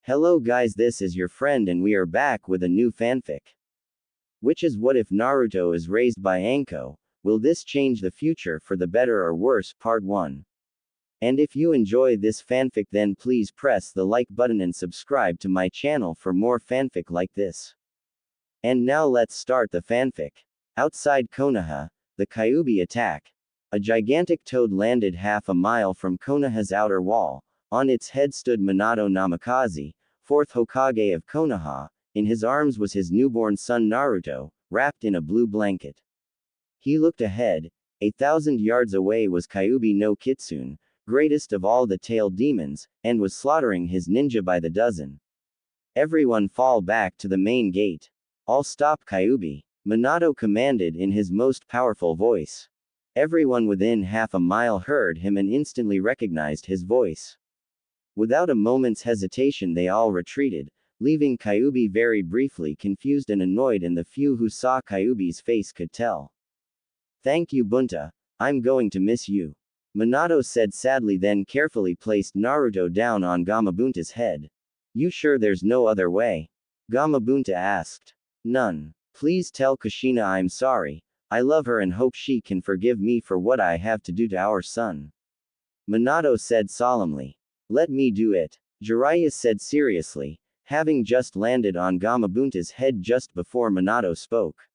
Hello guys, this is your friend and we are back with a new fanfic. Which is what if Naruto is raised by Anko? Will this change the future for the better or worse? Part 1. And if you enjoy this fanfic then please press the like button and subscribe to my channel for more fanfic like this. And now let's start the fanfic. Outside Konoha, the Kyuubi attack. A gigantic toad landed half a mile from Konoha's outer wall. On its head stood Minato Namikaze, 4th Hokage of Konoha. In his arms was his newborn son Naruto, wrapped in a blue blanket. He looked ahead. 1,000 yards away was Kyuubi no Kitsune, greatest of all the tailed demons, and was slaughtering his ninja by the dozen. Everyone fall back to the main gate. All stop Kyuubi, Minato commanded in his most powerful voice. Everyone within half a mile heard him and instantly recognized his voice. Without a moment's hesitation they all retreated, leaving Kyuubi very briefly confused and annoyed, and the few who saw Kyuubi's face could tell. "Thank you Bunta, I'm going to miss you," Minato said sadly, then carefully placed Naruto down on Gamabunta's head. "You sure there's no other way?" Gamabunta asked. "None. Please tell Kushina I'm sorry, I love her and hope she can forgive me for what I have to do to our son," Minato said solemnly. "Let me do it," Jiraiya said seriously, having just landed on Gamabunta's head just before Minato spoke.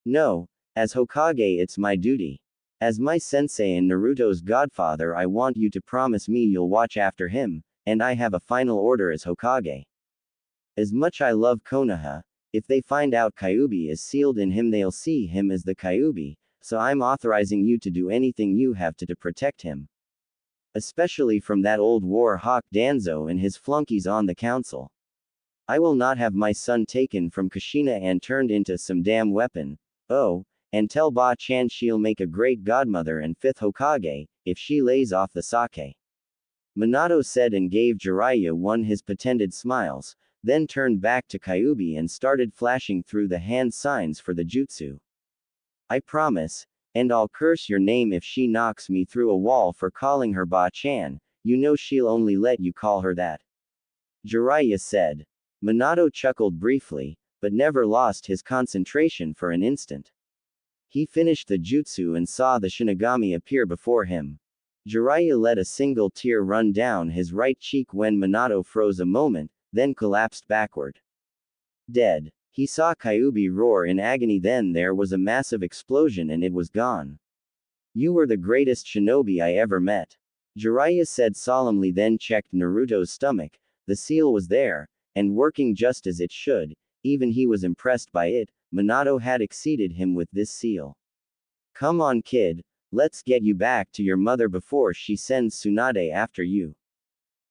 "No, as Hokage it's my duty. As my sensei and Naruto's godfather I want you to promise me you'll watch after him, and I have a final order as Hokage. As much I love Konoha, if they find out Kyuubi is sealed in him they'll see him as the Kyuubi, so I'm authorizing you to do anything you have to protect him. Especially from that old war hawk Danzo and his flunkies on the council. I will not have my son taken from Kushina and turned into some damn weapon. Oh, and tell Ba-chan she'll make a great godmother and 5th Hokage, if she lays off the sake," Minato said and gave Jiraiya one his pretended smiles, then turned back to Kyuubi and started flashing through the hand signs for the jutsu. "I promise. And I'll curse your name if she knocks me through a wall for calling her Ba-chan, you know she'll only let you call her that," Jiraiya said. Minato chuckled briefly, but never lost his concentration for an instant. He finished the jutsu and saw the Shinigami appear before him. Jiraiya let a single tear run down his right cheek when Minato froze a moment, then collapsed backward. Dead. He saw Kyuubi roar in agony, then there was a massive explosion and it was gone. "You were the greatest shinobi I ever met," Jiraiya said solemnly, then checked Naruto's stomach. The seal was there, and working just as it should. Even he was impressed by it. Minato had exceeded him with this seal. "Come on kid, let's get you back to your mother before she sends Tsunade after you,"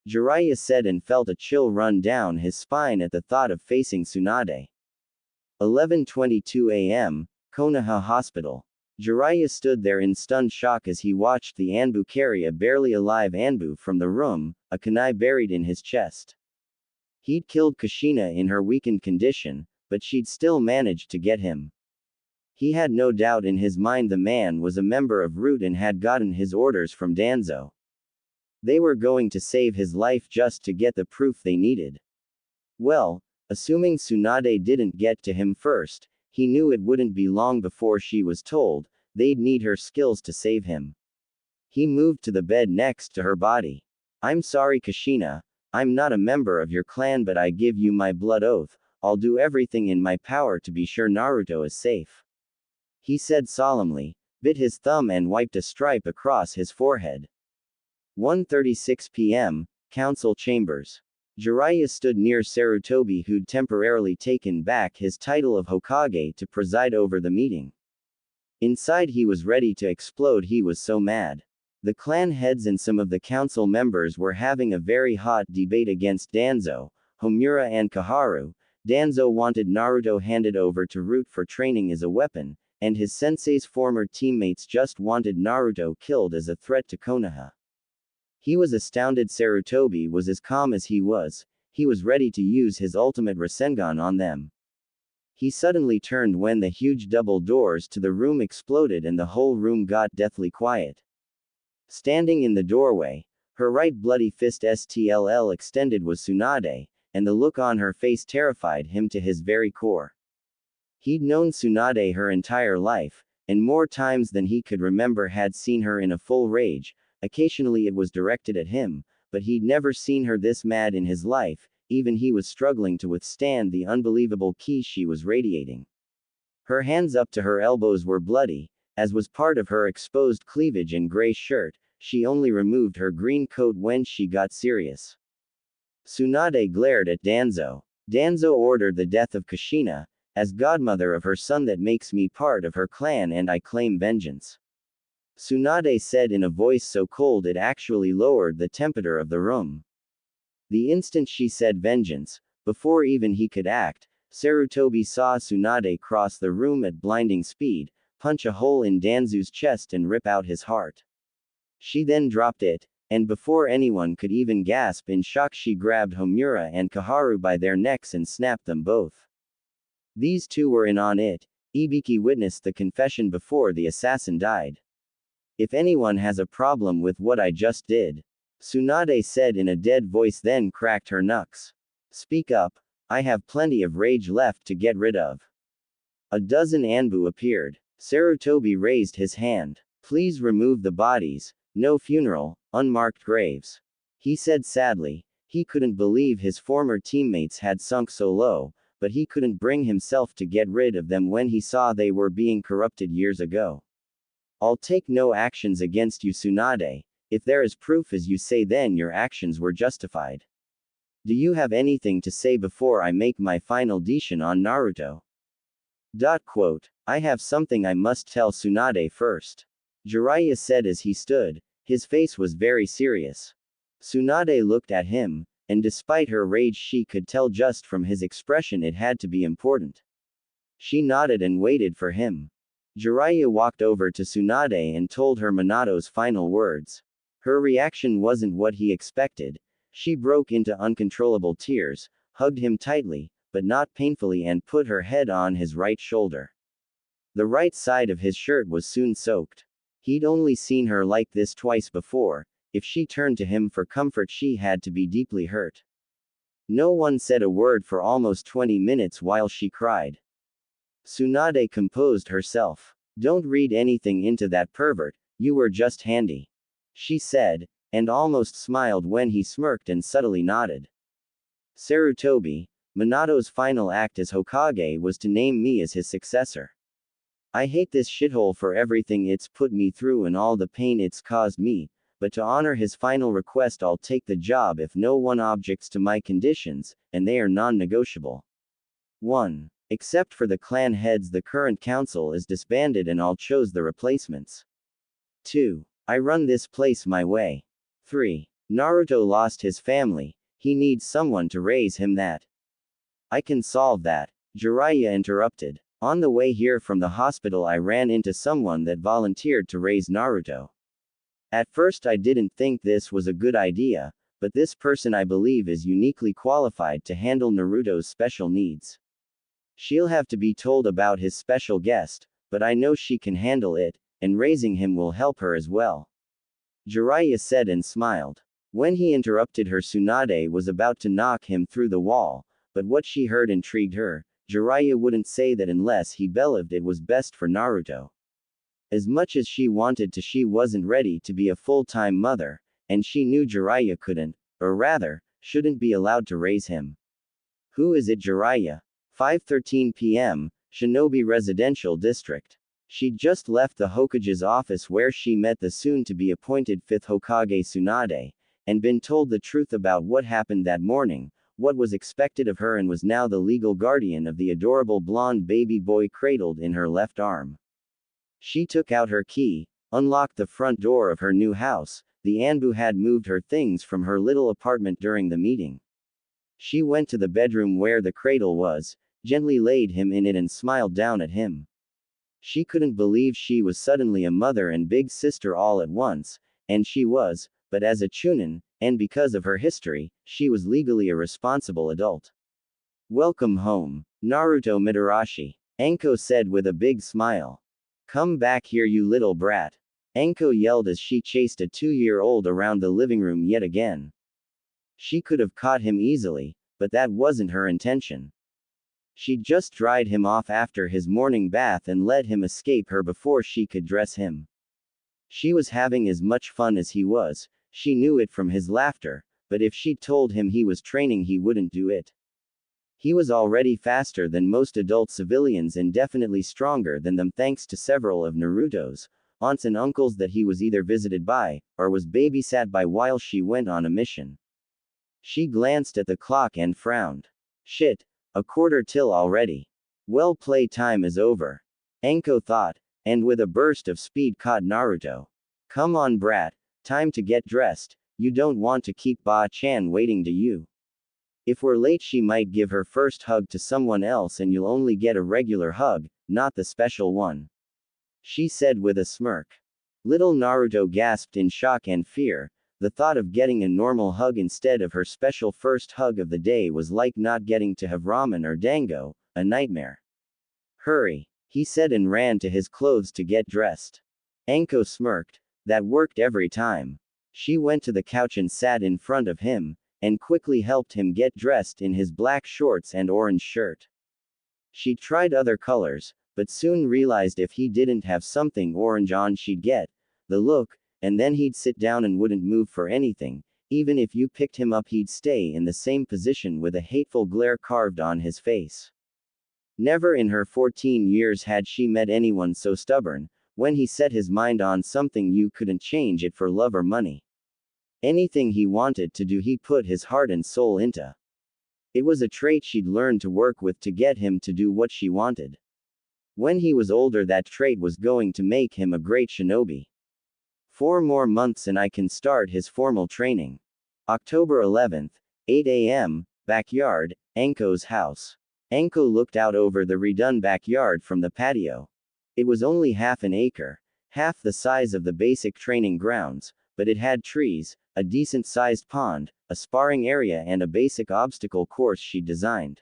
Jiraiya said and felt a chill run down his spine at the thought of facing Tsunade. 11:22 a.m., Konoha Hospital. Jiraiya stood there in stunned shock as he watched the Anbu carry a barely alive Anbu from the room, a kunai buried in his chest. He'd killed Kushina in her weakened condition, but she'd still managed to get him. He had no doubt in his mind the man was a member of Root and had gotten his orders from Danzo. They were going to save his life just to get the proof they needed. Well, assuming Tsunade didn't get to him first, he knew it wouldn't be long before she was told they'd need her skills to save him. He moved to the bed next to her body. "I'm sorry Kushina, I'm not a member of your clan, but I give you my blood oath, I'll do everything in my power to be sure Naruto is safe," he said solemnly, bit his thumb and wiped a stripe across his forehead. 1:36 p.m., Council Chambers. Jiraiya stood near Sarutobi, who'd temporarily taken back his title of Hokage to preside over the meeting. Inside he was ready to explode, he was so mad. The clan heads and some of the council members were having a very hot debate against Danzo, Homura and Kaharu. Danzo wanted Naruto handed over to Root for training as a weapon, and his sensei's former teammates just wanted Naruto killed as a threat to Konoha. He was astounded Sarutobi was as calm as he was ready to use his ultimate Rasengan on them. He suddenly turned when the huge double doors to the room exploded and the whole room got deathly quiet. Standing in the doorway, her right bloody fist STLL extended was Tsunade, and the look on her face terrified him to his very core. He'd known Tsunade her entire life, and more times than he could remember had seen her in a full rage. Occasionally it was directed at him, but he'd never seen her this mad in his life. Even he was struggling to withstand the unbelievable ki she was radiating. Her hands up to her elbows were bloody, as was part of her exposed cleavage and gray shirt. She only removed her green coat when she got serious. Tsunade glared at Danzo. Danzo ordered the death of Kushina, as godmother of her son. That makes me part of her clan and I claim vengeance. Tsunade said in a voice so cold it actually lowered the temperature of the room. The instant she said vengeance, before even he could act, Sarutobi saw Tsunade cross the room at blinding speed, punch a hole in Danzu's chest and rip out his heart. She then dropped it, and before anyone could even gasp in shock she grabbed Homura and Kaharu by their necks and snapped them both. These two were in on it. Ibiki witnessed the confession before the assassin died. If anyone has a problem with what I just did, Tsunade said in a dead voice, then cracked her knucks. Speak up, I have plenty of rage left to get rid of. A dozen Anbu appeared. Sarutobi raised his hand. Please remove the bodies, no funeral, unmarked graves. He said sadly. He couldn't believe his former teammates had sunk so low, but he couldn't bring himself to get rid of them when he saw they were being corrupted years ago. I'll take no actions against you, Tsunade. If there is proof as you say, then your actions were justified. Do you have anything to say before I make my final decision on Naruto? I have something I must tell Tsunade first. Jiraiya said as he stood. His face was very serious. Tsunade looked at him, and despite her rage she could tell just from his expression it had to be important. She nodded and waited for him. Jiraiya walked over to Tsunade and told her Minato's final words. Her reaction wasn't what he expected. She broke into uncontrollable tears, hugged him tightly, but not painfully, and put her head on his right shoulder. The right side of his shirt was soon soaked. He'd only seen her like this twice before. If she turned to him for comfort she had to be deeply hurt. No one said a word for almost 20 minutes while she cried. Tsunade composed herself. Don't read anything into that pervert, you were just handy. She said, and almost smiled when he smirked and subtly nodded. Sarutobi, Minato's final act as Hokage was to name me as his successor. I hate this shithole for everything it's put me through and all the pain it's caused me, but to honor his final request I'll take the job if no one objects to my conditions, and they are non-negotiable. 1. Except for the clan heads, the current council is disbanded and I'll choose the replacements. 2. I run this place my way. 3. Naruto lost his family, he needs someone to raise him. That I can solve that. Jiraiya interrupted. On the way here from the hospital I ran into someone that volunteered to raise Naruto. At first I didn't think this was a good idea, but this person I believe is uniquely qualified to handle Naruto's special needs. She'll have to be told about his special guest, but I know she can handle it, and raising him will help her as well. Jiraiya said and smiled. When he interrupted her, Tsunade was about to knock him through the wall, but what she heard intrigued her. Jiraiya wouldn't say that unless he believed it was best for Naruto. As much as she wanted to, she wasn't ready to be a full-time mother, and she knew Jiraiya couldn't, or rather, shouldn't be allowed to raise him. Who is it, Jiraiya? 5:13 p.m., Shinobi Residential District. She'd just left the Hokage's office where she met the soon-to-be appointed 5th Hokage Tsunade, and been told the truth about what happened that morning, what was expected of her, and was now the legal guardian of the adorable blonde baby boy cradled in her left arm. She took out her key, unlocked the front door of her new house. The Anbu had moved her things from her little apartment during the meeting. She went to the bedroom where the cradle was, gently laid him in it and smiled down at him. She couldn't believe she was suddenly a mother and big sister all at once, and she was, but as a chunin, and because of her history, she was legally a responsible adult. Welcome home, Naruto Mitarashi, Anko said with a big smile. Come back here, you little brat. Anko yelled as she chased a 2-year-old around the living room yet again. She could have caught him easily, but that wasn't her intention. She'd just dried him off after his morning bath and let him escape her before she could dress him. She was having as much fun as he was, she knew it from his laughter, but if she'd told him he was training he wouldn't do it. He was already faster than most adult civilians and definitely stronger than them thanks to several of Naruto's aunts and uncles that he was either visited by, or was babysat by while she went on a mission. She glanced at the clock and frowned. Shit. A quarter till already. Well, play time is over. Anko thought, and with a burst of speed caught Naruto. Come on brat, time to get dressed, you don't want to keep Ba-chan waiting, do you? If we're late she might give her first hug to someone else and you'll only get a regular hug, not the special one. She said with a smirk. Little Naruto gasped in shock and fear. The thought of getting a normal hug instead of her special first hug of the day was like not getting to have ramen or dango, a nightmare. Hurry, he said and ran to his clothes to get dressed. Anko smirked. That worked every time. She went to the couch and sat in front of him, and quickly helped him get dressed in his black shorts and orange shirt. She tried other colors, but soon realized if he didn't have something orange on she'd get the look, and then he'd sit down and wouldn't move for anything. Even if you picked him up he'd stay in the same position with a hateful glare carved on his face. Never in her 14 years had she met anyone so stubborn. When he set his mind on something you couldn't change it for love or money. Anything he wanted to do he put his heart and soul into. It was a trait she'd learned to work with to get him to do what she wanted. When he was older that trait was going to make him a great shinobi. 4 more months and I can start his formal training. October 11th, 8 a.m., backyard, Anko's house. Anko looked out over the redone backyard from the patio. It was only half an acre, half the size of the basic training grounds, but it had trees, a decent-sized pond, a sparring area and a basic obstacle course she'd designed.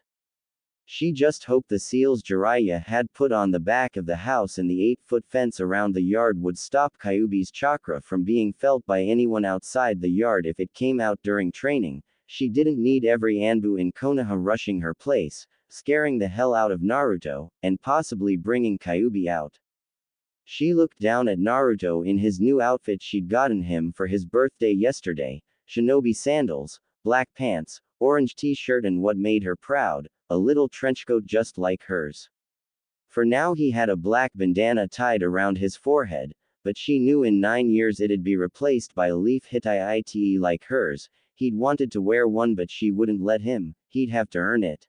She just hoped the seals Jiraiya had put on the back of the house and the 8-foot fence around the yard would stop Kyuubi's chakra from being felt by anyone outside the yard if it came out during training. She didn't need every Anbu in Konoha rushing her place, scaring the hell out of Naruto, and possibly bringing Kyuubi out. She looked down at Naruto in his new outfit she'd gotten him for his birthday yesterday, shinobi sandals, black pants, orange t-shirt and what made her proud, a little trenchcoat just like hers. For now he had a black bandana tied around his forehead, but she knew in 9 years it'd be replaced by a leaf hitai like hers. He'd wanted to wear one but she wouldn't let him, he'd have to earn it.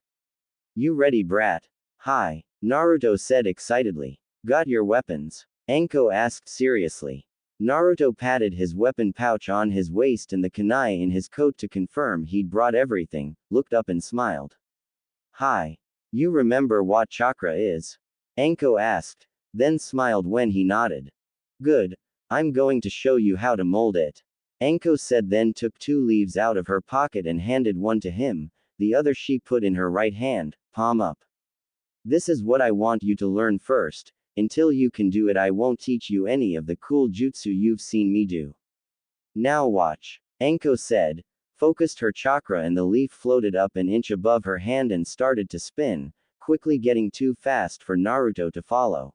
You ready brat? Hi, Naruto said excitedly. Got your weapons? Anko asked seriously. Naruto patted his weapon pouch on his waist and the kunai in his coat to confirm he'd brought everything, looked up and smiled. Hi. You remember what chakra is? Anko asked, then smiled when he nodded. Good. I'm going to show you how to mold it. Anko said then took 2 leaves out of her pocket and handed one to him, the other she put in her right hand, palm up. This is what I want you to learn first. Until you can do it I won't teach you any of the cool jutsu you've seen me do. Now watch. Anko said, focused her chakra and the leaf floated up an inch above her hand and started to spin, quickly getting too fast for Naruto to follow.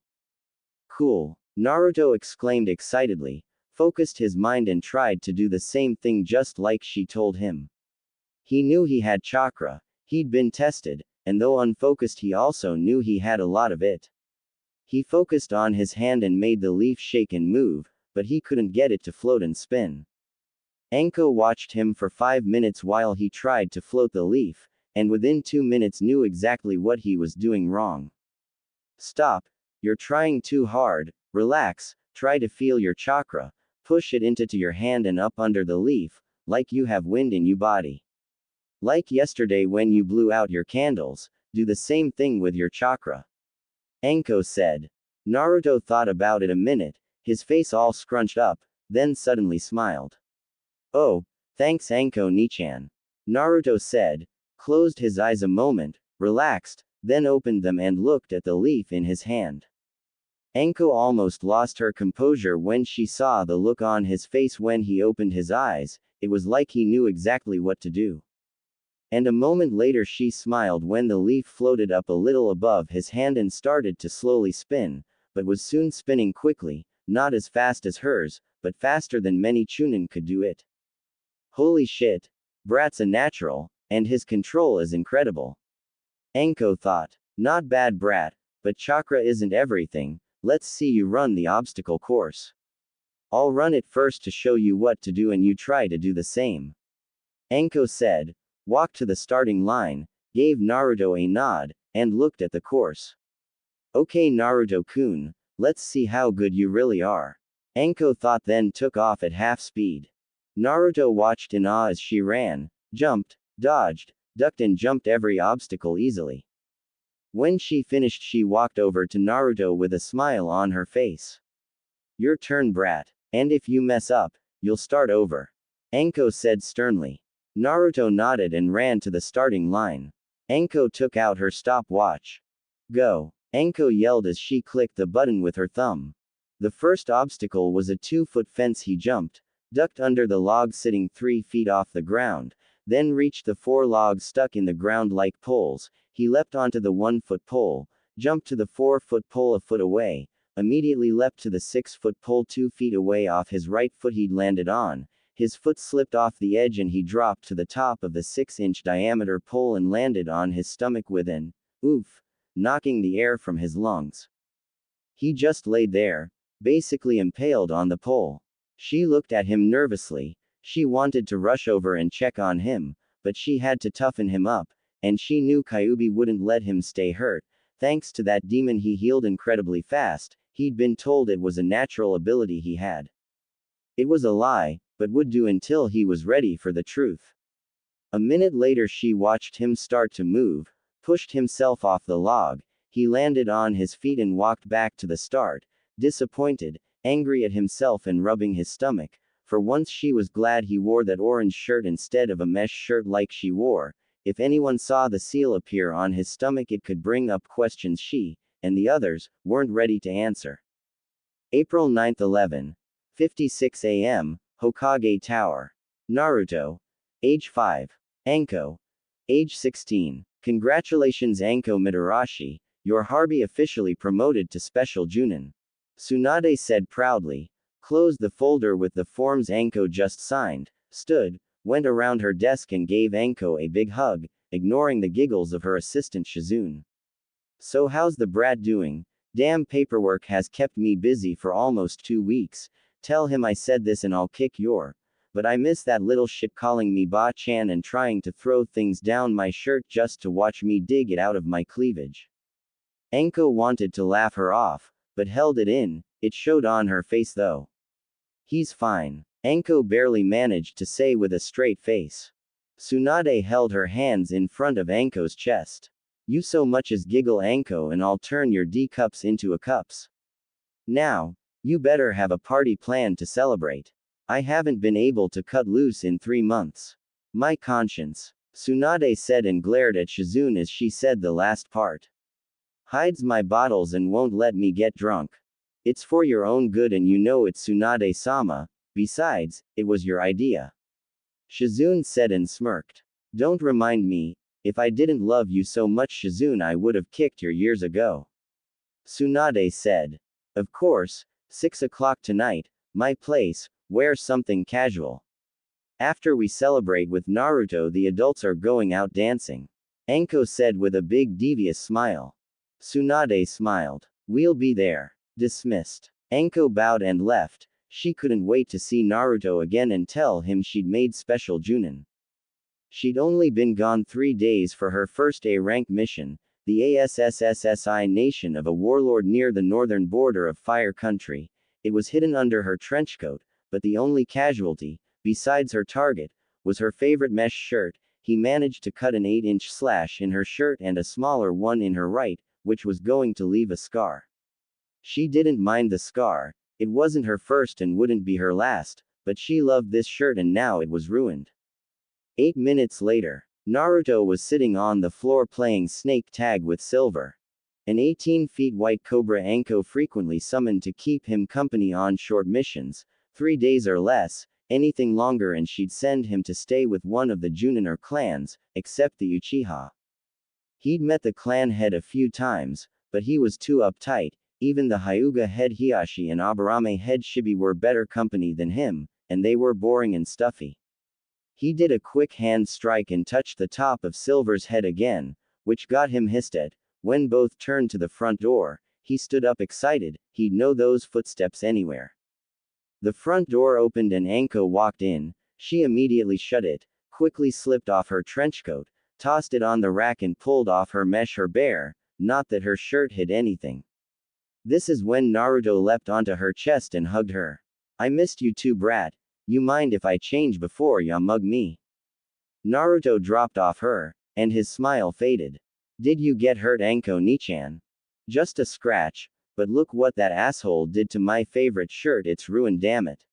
Cool. Naruto exclaimed excitedly, focused his mind and tried to do the same thing just like she told him. He knew he had chakra, he'd been tested, and though unfocused he also knew he had a lot of it. He focused on his hand and made the leaf shake and move, but he couldn't get it to float and spin. Anko watched him for 5 minutes while he tried to float the leaf, and within 2 minutes knew exactly what he was doing wrong. Stop. You're trying too hard. Relax, try to feel your chakra, push it into your hand and up under the leaf, like you have wind in your body. Like yesterday when you blew out your candles, do the same thing with your chakra. Anko said. Naruto thought about it a minute, his face all scrunched up, then suddenly smiled. Oh, thanks Anko Nichan. Naruto said, closed his eyes a moment, relaxed, then opened them and looked at the leaf in his hand. Anko almost lost her composure when she saw the look on his face when he opened his eyes. It was like he knew exactly what to do. And a moment later she smiled when the leaf floated up a little above his hand and started to slowly spin, but was soon spinning quickly, not as fast as hers, but faster than many Chunin could do it. Holy shit. Brat's a natural, and his control is incredible. Anko thought. Not bad Brat, but chakra isn't everything, let's see you run the obstacle course. I'll run it first to show you what to do and you try to do the same. Anko said, walked to the starting line, gave Naruto a nod, and looked at the course. Okay Naruto-kun, let's see how good you really are. Anko thought then took off at half speed. Naruto watched in awe as she ran, jumped, dodged, ducked and jumped every obstacle easily. When she finished she walked over to Naruto with a smile on her face. Your turn Brat, and if you mess up, you'll start over. Anko said sternly. Naruto nodded and ran to the starting line. Anko took out her stopwatch. Go. Anko yelled as she clicked the button with her thumb. The first obstacle was a 2-foot fence. He jumped, ducked under the log sitting 3 feet off the ground, then reached the 4 logs stuck in the ground like poles. He leapt onto the 1-foot pole, jumped to the 4-foot pole a foot away, immediately leapt to the 6-foot pole 2 feet away. Off his right foot he'd landed on. His foot slipped off the edge and he dropped to the top of the 6-inch diameter pole and landed on his stomach with an oof, knocking the air from his lungs. He just lay there, basically impaled on the pole. She looked at him nervously. She wanted to rush over and check on him, but she had to toughen him up, and she knew Kyuubi wouldn't let him stay hurt. Thanks to that demon he healed incredibly fast. He'd been told it was a natural ability he had. It was a lie, but would do until he was ready for the truth. A minute later she watched him start to move, pushed himself off the log, he landed on his feet and walked back to the start, disappointed, angry at himself and rubbing his stomach. For once she was glad he wore that orange shirt instead of a mesh shirt like she wore. If anyone saw the seal appear on his stomach it could bring up questions she, and the others, weren't ready to answer. April 9, 11:56 a.m., Hokage Tower. Naruto. Age 5. Anko. Age 16. Congratulations Anko Mitarashi, your Harbi officially promoted to Special Junin. Tsunade said proudly, closed the folder with the forms Anko just signed, stood, went around her desk and gave Anko a big hug, ignoring the giggles of her assistant Shizune. So how's the brat doing? Damn paperwork has kept me busy for almost 2 weeks. Tell him I said this and I'll kick your. But I miss that little shit calling me Ba-chan and trying to throw things down my shirt just to watch me dig it out of my cleavage. Anko wanted to laugh her off, but held it in. It showed on her face though. He's fine. Anko barely managed to say with a straight face. Tsunade held her hands in front of Anko's chest. You so much as giggle Anko and I'll turn your D cups into a cups. Now, you better have a party planned to celebrate. I haven't been able to cut loose in 3 months. My conscience. Tsunade said and glared at Shizune as she said the last part. Hides my bottles and won't let me get drunk. It's for your own good and you know it Tsunade-sama, besides, it was your idea. Shizune said and smirked. Don't remind me, if I didn't love you so much Shizune I would have kicked your years ago. Tsunade said. Of course, 6 o'clock tonight, my place, wear something casual. After we celebrate with Naruto the adults are going out dancing. Anko said with a big devious smile. Tsunade smiled. We'll be there. Dismissed. Anko bowed and left. She couldn't wait to see Naruto again and tell him she'd made Special Junin. She'd only been gone 3 days for her first A-rank mission, the ASSSSI nation of a warlord near the northern border of Fire Country. It was hidden under her trenchcoat, but the only casualty, besides her target, was her favorite mesh shirt. He managed to cut an 8-inch slash in her shirt and a smaller one in her right, which was going to leave a scar. She didn't mind the scar, it wasn't her first and wouldn't be her last, but she loved this shirt and now it was ruined. 8 minutes later, Naruto was sitting on the floor playing snake tag with Silver. An 18 feet white cobra Anko frequently summoned to keep him company on short missions, 3 days or less. anything longer and she'd send him to stay with one of the Junin or clans, except the Uchiha. He'd met the clan head a few times, but he was too uptight. Even the Hyuga head Hiashi and Aburame head Shibi were better company than him, and they were boring and stuffy. He did a quick hand strike and touched the top of Silver's head again, which got him hissed at. When both turned to the front door, he stood up excited. He'd know those footsteps anywhere. The front door opened and Anko walked in. She immediately shut it, quickly slipped off her trenchcoat, tossed it on the rack and pulled off her mesh bare, not that her shirt hid anything. This is when Naruto leapt onto her chest and hugged her. I missed you too, brat. You mind if I change before ya mug me? Naruto dropped off her, and his smile faded. Did you get hurt, Anko Nichan? Just a scratch, but look what that asshole did to my favorite shirt, it's ruined, damn it.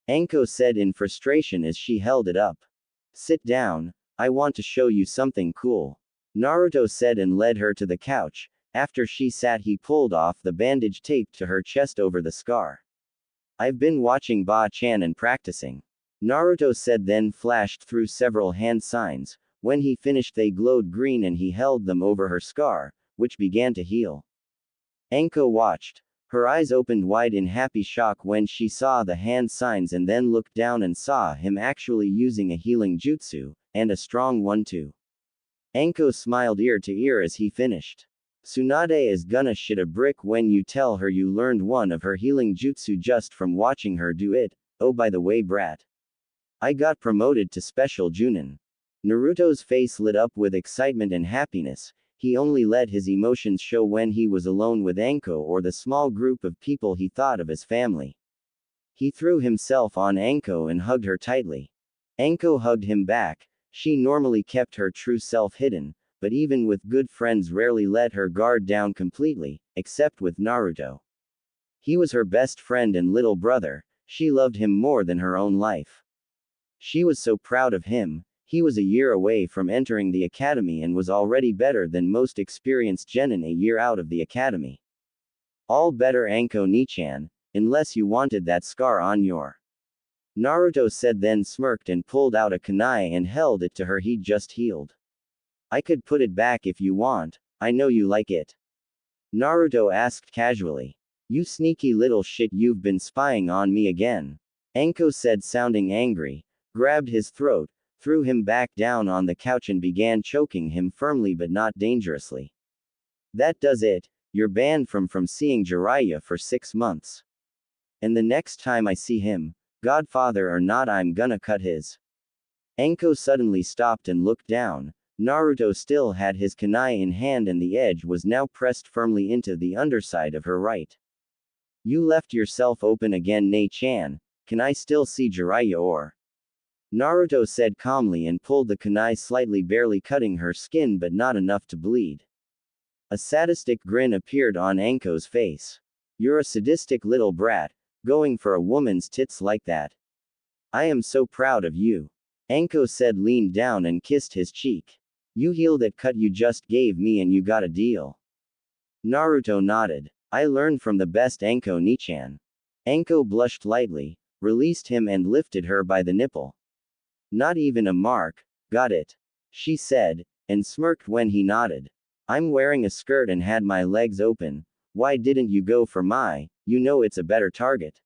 Anko said in frustration as she held it up. Sit down, I want to show you something cool. Naruto said and led her to the couch. After she sat, he pulled off the bandage taped to her chest over the scar. I've been watching Ba-chan and practicing. Naruto said, then flashed through several hand signs. When he finished, they glowed green and he held them over her scar, which began to heal. Anko watched. Her eyes opened wide in happy shock when she saw the hand signs and then looked down and saw him actually using a healing jutsu, and a strong one too. Anko smiled ear to ear as he finished. Tsunade is gonna shit a brick when you tell her you learned one of her healing jutsu just from watching her do it. Oh, by the way, brat. I got promoted to Special Junin. Naruto's face lit up with excitement and happiness. He only let his emotions show when he was alone with Anko or the small group of people he thought of as family. He threw himself on Anko and hugged her tightly. Anko hugged him back. She normally kept her true self hidden, but even with good friends rarely let her guard down completely, except with Naruto. He was her best friend and little brother. She loved him more than her own life. She was so proud of him. He was a year away from entering the academy and was already better than most experienced genin a year out of the academy. All better, Anko Nichan, unless you wanted that scar on your. Naruto said, then smirked and pulled out a kunai and held it to her. He'd just healed. I could put it back if you want, I know you like it. Naruto asked casually. You sneaky little shit, you've been spying on me again. Anko said, sounding angry, grabbed his throat, threw him back down on the couch and began choking him firmly but not dangerously. That does it, you're banned from seeing Jiraiya for 6 months. And the next time I see him, godfather or not, I'm gonna cut his. Anko suddenly stopped and looked down. Naruto still had his kunai in hand and the edge was now pressed firmly into the underside of her right. You left yourself open again, Nei-chan. Can I still see Jiraiya or? Naruto said calmly and pulled the kunai slightly, barely cutting her skin but not enough to bleed. A sadistic grin appeared on Anko's face. You're a sadistic little brat, going for a woman's tits like that. I am so proud of you. Anko said, leaned down and kissed his cheek. You heal that cut you just gave me and you got a deal. Naruto nodded. I learned from the best, Anko Nichan. Anko blushed lightly, released him and lifted her by the nipple. Not even a mark, got it. She said, and smirked when he nodded. I'm wearing a skirt and had my legs open. Why didn't you go for my, you know it's a better target.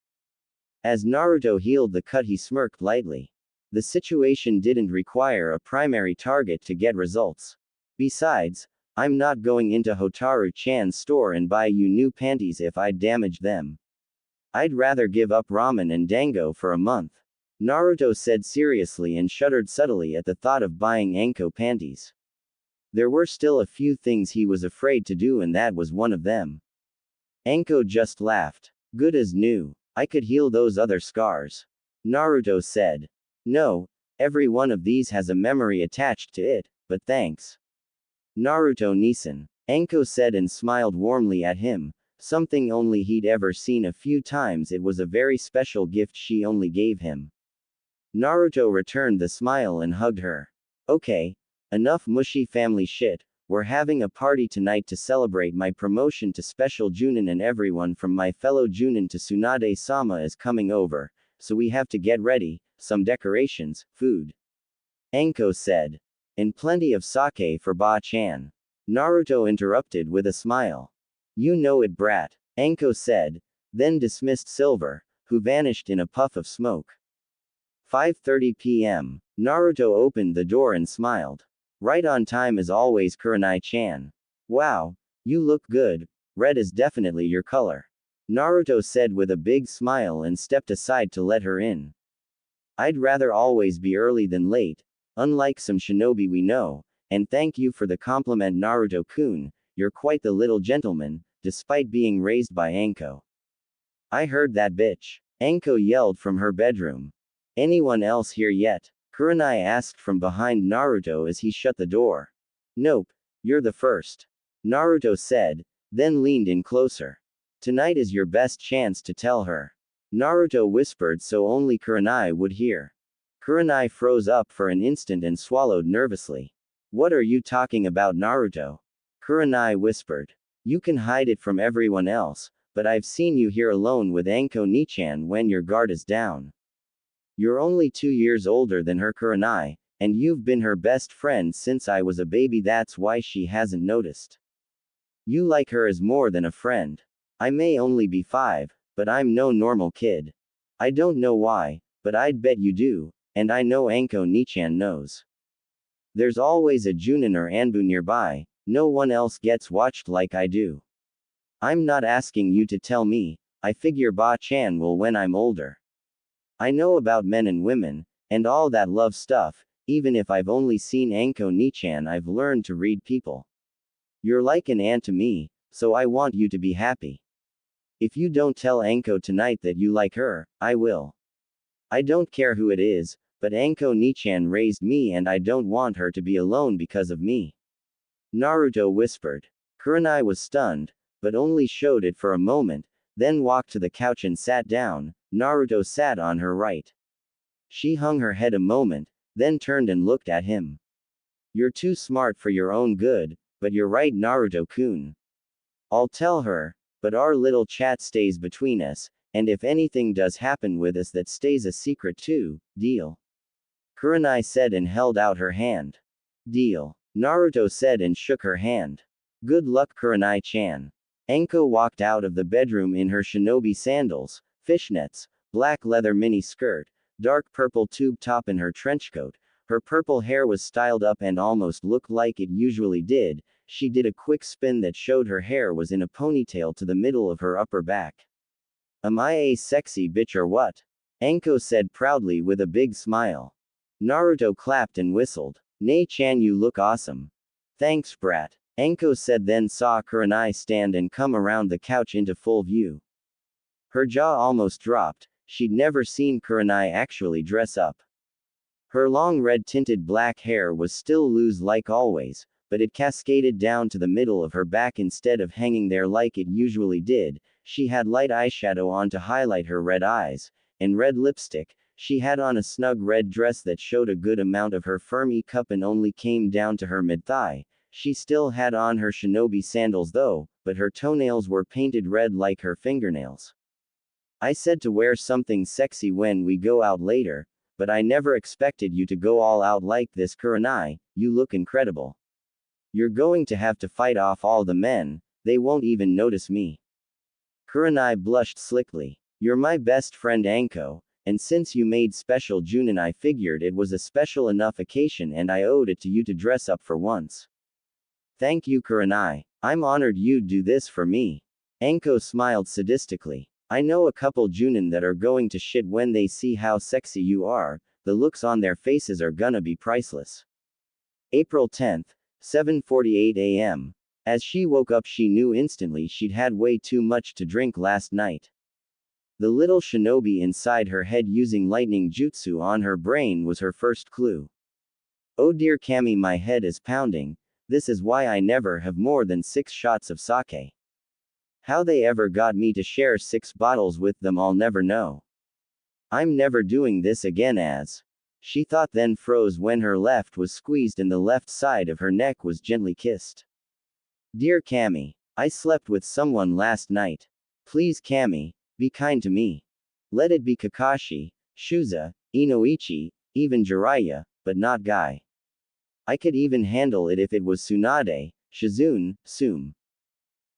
As Naruto healed the cut, he smirked lightly. The situation didn't require a primary target to get results. Besides, I'm not going into Hotaru-chan's store and buy you new panties if I damage them. I'd rather give up ramen and dango for a month. Naruto said seriously and shuddered subtly at the thought of buying Anko panties. There were still a few things he was afraid to do and that was one of them. Anko just laughed. Good as new. I could heal those other scars. Naruto said. No, every one of these has a memory attached to it, but thanks. Naruto Nisan. Anko said and smiled warmly at him, something only he'd ever seen a few times. It was a very special gift she only gave him. Naruto returned the smile and hugged her. Okay, enough mushy family shit, we're having a party tonight to celebrate my promotion to Special Junin and everyone from my fellow Junin to Tsunade-sama is coming over. so we have to get ready, some decorations, food. Anko said. And plenty of sake for Ba-chan. Naruto interrupted with a smile. You know it, brat, Anko said, then dismissed Silver, who vanished in a puff of smoke. 5:30 p.m. Naruto opened the door and smiled. Right on time as always, Kurenai-chan. Wow, you look good, red is definitely your color. Naruto said with a big smile and stepped aside to let her in. I'd rather always be early than late, unlike some shinobi we know, and thank you for the compliment, Naruto-kun, you're quite the little gentleman, despite being raised by Anko. I heard that bitch, Anko yelled from her bedroom. Anyone else here yet? Kurenai asked from behind Naruto as he shut the door. Nope, you're the first, Naruto said, then leaned in closer. Tonight is your best chance to tell her. Naruto whispered so only Kurenai would hear. Kurenai froze up for an instant and swallowed nervously. What are you talking about, Naruto? Kurenai whispered. You can hide it from everyone else, but I've seen you here alone with Anko Nichan when your guard is down. You're only 2 years older than her, Kurenai, and you've been her best friend since I was a baby, that's why she hasn't noticed. You like her as more than a friend. I may only be 5, but I'm no normal kid. I don't know why, but I'd bet you do, and I know Anko Nichan knows. There's always a Junin or Anbu nearby, no one else gets watched like I do. I'm not asking you to tell me, I figure Ba-chan will when I'm older. I know about men and women, and all that love stuff, even if I've only seen Anko Nichan, I've learned to read people. You're like an aunt to me, so I want you to be happy. If you don't tell Anko tonight that you like her, I will. I don't care who it is, but Anko Nichan raised me and I don't want her to be alone because of me. Naruto whispered. Kurenai was stunned, but only showed it for a moment, then walked to the couch and sat down. Naruto sat on her right. She hung her head a moment, then turned and looked at him. You're too smart for your own good, but you're right, Naruto-kun. I'll tell her, but our little chat stays between us, and if anything does happen with us that stays a secret too, deal? Kurenai said and held out her hand. Deal, Naruto said and shook her hand. Good luck, Kurenai-chan. Anko walked out of the bedroom in her shinobi sandals, fishnets, black leather mini skirt, dark purple tube top and her trenchcoat. Her purple hair was styled up and almost looked like it usually did. She did a quick spin that showed her hair was in a ponytail to the middle of her upper back. Am I a sexy bitch or what? Anko said proudly with a big smile. Naruto clapped and whistled. Nei-chan, you look awesome. Thanks, brat, Anko said, then saw Kurenai stand and come around the couch into full view. Her jaw almost dropped. She'd never seen Kurenai actually dress up. Her long red-tinted black hair was still loose like always, but it cascaded down to the middle of her back instead of hanging there like it usually did. She had light eyeshadow on to highlight her red eyes, and red lipstick. She had on a snug red dress that showed a good amount of her firm cup and only came down to her mid-thigh. She still had on her shinobi sandals though, but her toenails were painted red like her fingernails. I said to wear something sexy when we go out later, but I never expected you to go all out like this, Kurenai. You look incredible. You're going to have to fight off all the men, they won't even notice me. Kurenai blushed slickly. You're my best friend Anko, and since you made special Junin, I figured it was a special enough occasion and I owed it to you to dress up for once. Thank you, Kurenai. I'm honored you'd do this for me. Anko smiled sadistically. I know a couple Junin that are going to shit when they see how sexy you are, the looks on their faces are gonna be priceless. April 10th, 7:48 a.m. As she woke up, she knew instantly she'd had way too much to drink last night. The little shinobi inside her head using lightning jutsu on her brain was her first clue. Oh dear Kami, my head is pounding. This is why I never have more than 6 shots of sake. How they ever got me to share 6 bottles with them, I'll never know. I'm never doing this again, as she thought, then froze when her left was squeezed and the left side of her neck was gently kissed. Dear Kami, I slept with someone last night. Please Kami, be kind to me. Let it be Kakashi, Shuza, Inoichi, even Jiraiya, but not Guy. I could even handle it if it was Tsunade, Shizune, Sume.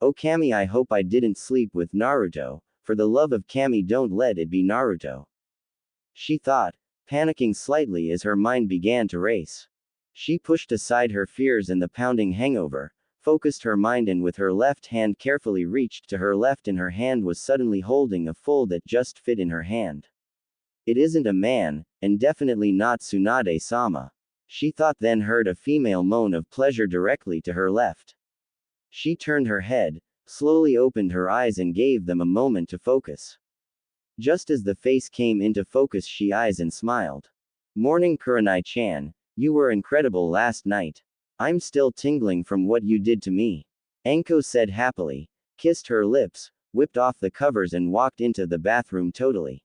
Oh Kami, I hope I didn't sleep with Naruto, for the love of Kami don't let it be Naruto. She thought, panicking slightly as her mind began to race. She pushed aside her fears and the pounding hangover, focused her mind and with her left hand carefully reached to her left and her hand was suddenly holding a fold that just fit in her hand. It isn't a man, and definitely not Tsunade-sama. She thought then heard a female moan of pleasure directly to her left. She turned her head, slowly opened her eyes and gave them a moment to focus. Just as the face came into focus she eyes and smiled. Morning Kurenai-chan, you were incredible last night. I'm still tingling from what you did to me. Anko said happily, kissed her lips, whipped off the covers and walked into the bathroom totally.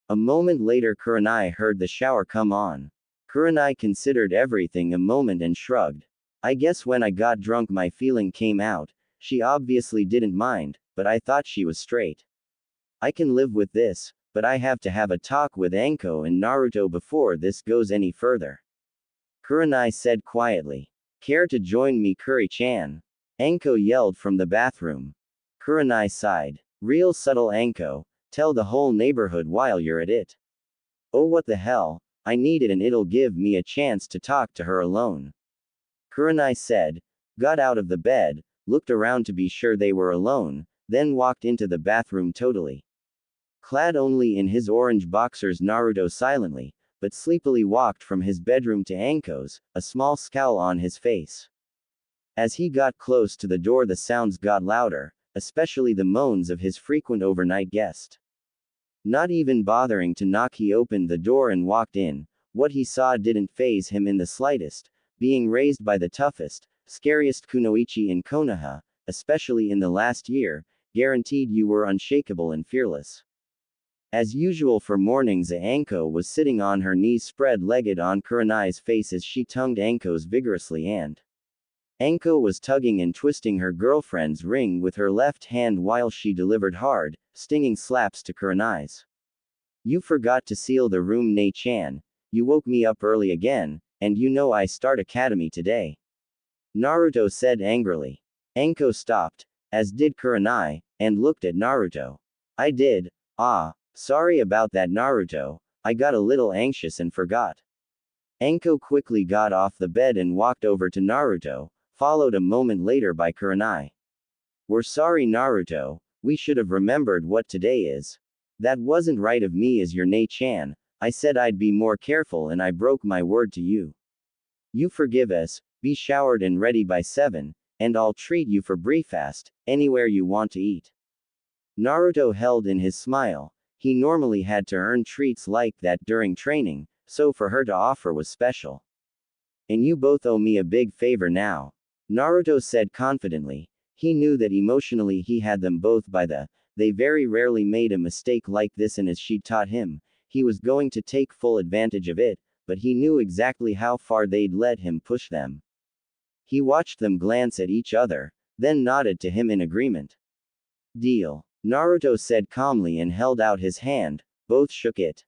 A moment later Kurenai heard the shower come on. Kurenai considered everything a moment and shrugged. I guess when I got drunk my feeling came out, she obviously didn't mind, but I thought she was straight. I can live with this, but I have to have a talk with Anko and Naruto before this goes any further. Kurenai said quietly. Care to join me Kuri-chan? Anko yelled from the bathroom. Kurenai sighed. Real subtle Anko, tell the whole neighborhood while you're at it. Oh what the hell, I need it and it'll give me a chance to talk to her alone. Kurenai said, got out of the bed, looked around to be sure they were alone, then walked into the bathroom totally. Clad only in his orange boxers Naruto silently, but sleepily walked from his bedroom to Anko's, a small scowl on his face. As he got close to the door the sounds got louder, especially the moans of his frequent overnight guest. Not even bothering to knock he opened the door and walked in. What he saw didn't faze him in the slightest, being raised by the toughest, scariest kunoichi in Konoha, especially in the last year, guaranteed you were unshakable and fearless. As usual for mornings Anko was sitting on her knees spread-legged on Kurenai's face as she tongued Anko's vigorously and Anko was tugging and twisting her girlfriend's ring with her left hand while she delivered hard, stinging slaps to Kurenai's. You forgot to seal the room Nei-chan, you woke me up early again, and you know I start academy today. Naruto said angrily. Anko stopped, as did Kurenai, and looked at Naruto. I did, sorry about that Naruto, I got a little anxious and forgot. Anko quickly got off the bed and walked over to Naruto, followed a moment later by Kurenai. We're sorry Naruto, we should have remembered what today is. That wasn't right of me as your Nei-chan, I said I'd be more careful and I broke my word to you. You forgive us, be showered and ready by 7, and I'll treat you for breakfast, anywhere you want to eat. Naruto held in his smile, he normally had to earn treats like that during training, so for her to offer was special. And you both owe me a big favor now. Naruto said confidently, he knew that emotionally he had them both by they very rarely made a mistake like this and as she taught him, he was going to take full advantage of it, but he knew exactly how far they'd let him push them. He watched them glance at each other, then nodded to him in agreement. Deal. Naruto said calmly and held out his hand, both shook it.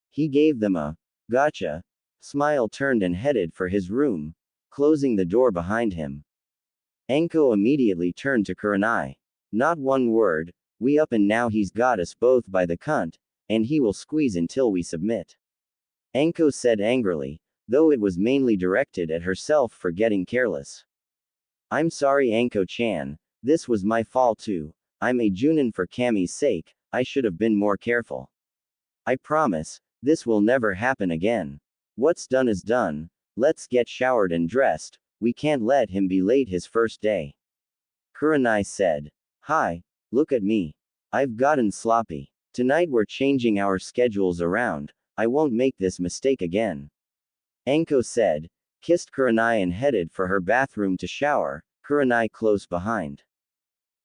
He gave them a gotcha smile, turned and headed for his room, closing the door behind him. Anko immediately turned to Kurenai. Not one word, we up and now he's got us both by the cunt, and he will squeeze until we submit. Anko said angrily, though it was mainly directed at herself for getting careless. I'm sorry Anko-chan, this was my fault too, I'm a Junin for Kami's sake, I should have been more careful. I promise, this will never happen again. What's done is done, let's get showered and dressed, we can't let him be late his first day. Kurenai said. Hi, look at me. I've gotten sloppy. Tonight we're changing our schedules around, I won't make this mistake again. Anko said, kissed Kurenai and headed for her bathroom to shower, Kurenai close behind.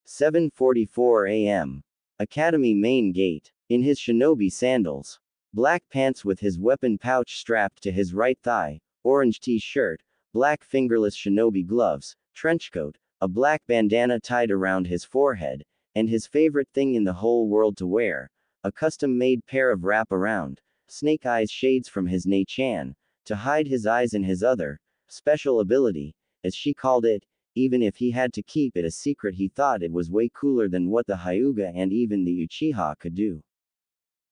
7:44 a.m. Academy main gate. In his shinobi sandals. Black pants with his weapon pouch strapped to his right thigh, orange t-shirt, black fingerless shinobi gloves, trenchcoat, a black bandana tied around his forehead, and his favorite thing in the whole world to wear, a custom-made pair of wrap-around, snake eyes shades from his Ne-chan, to hide his eyes and his other, special ability, as she called it. Even if he had to keep it a secret, he thought it was way cooler than what the Hyuga and even the Uchiha could do.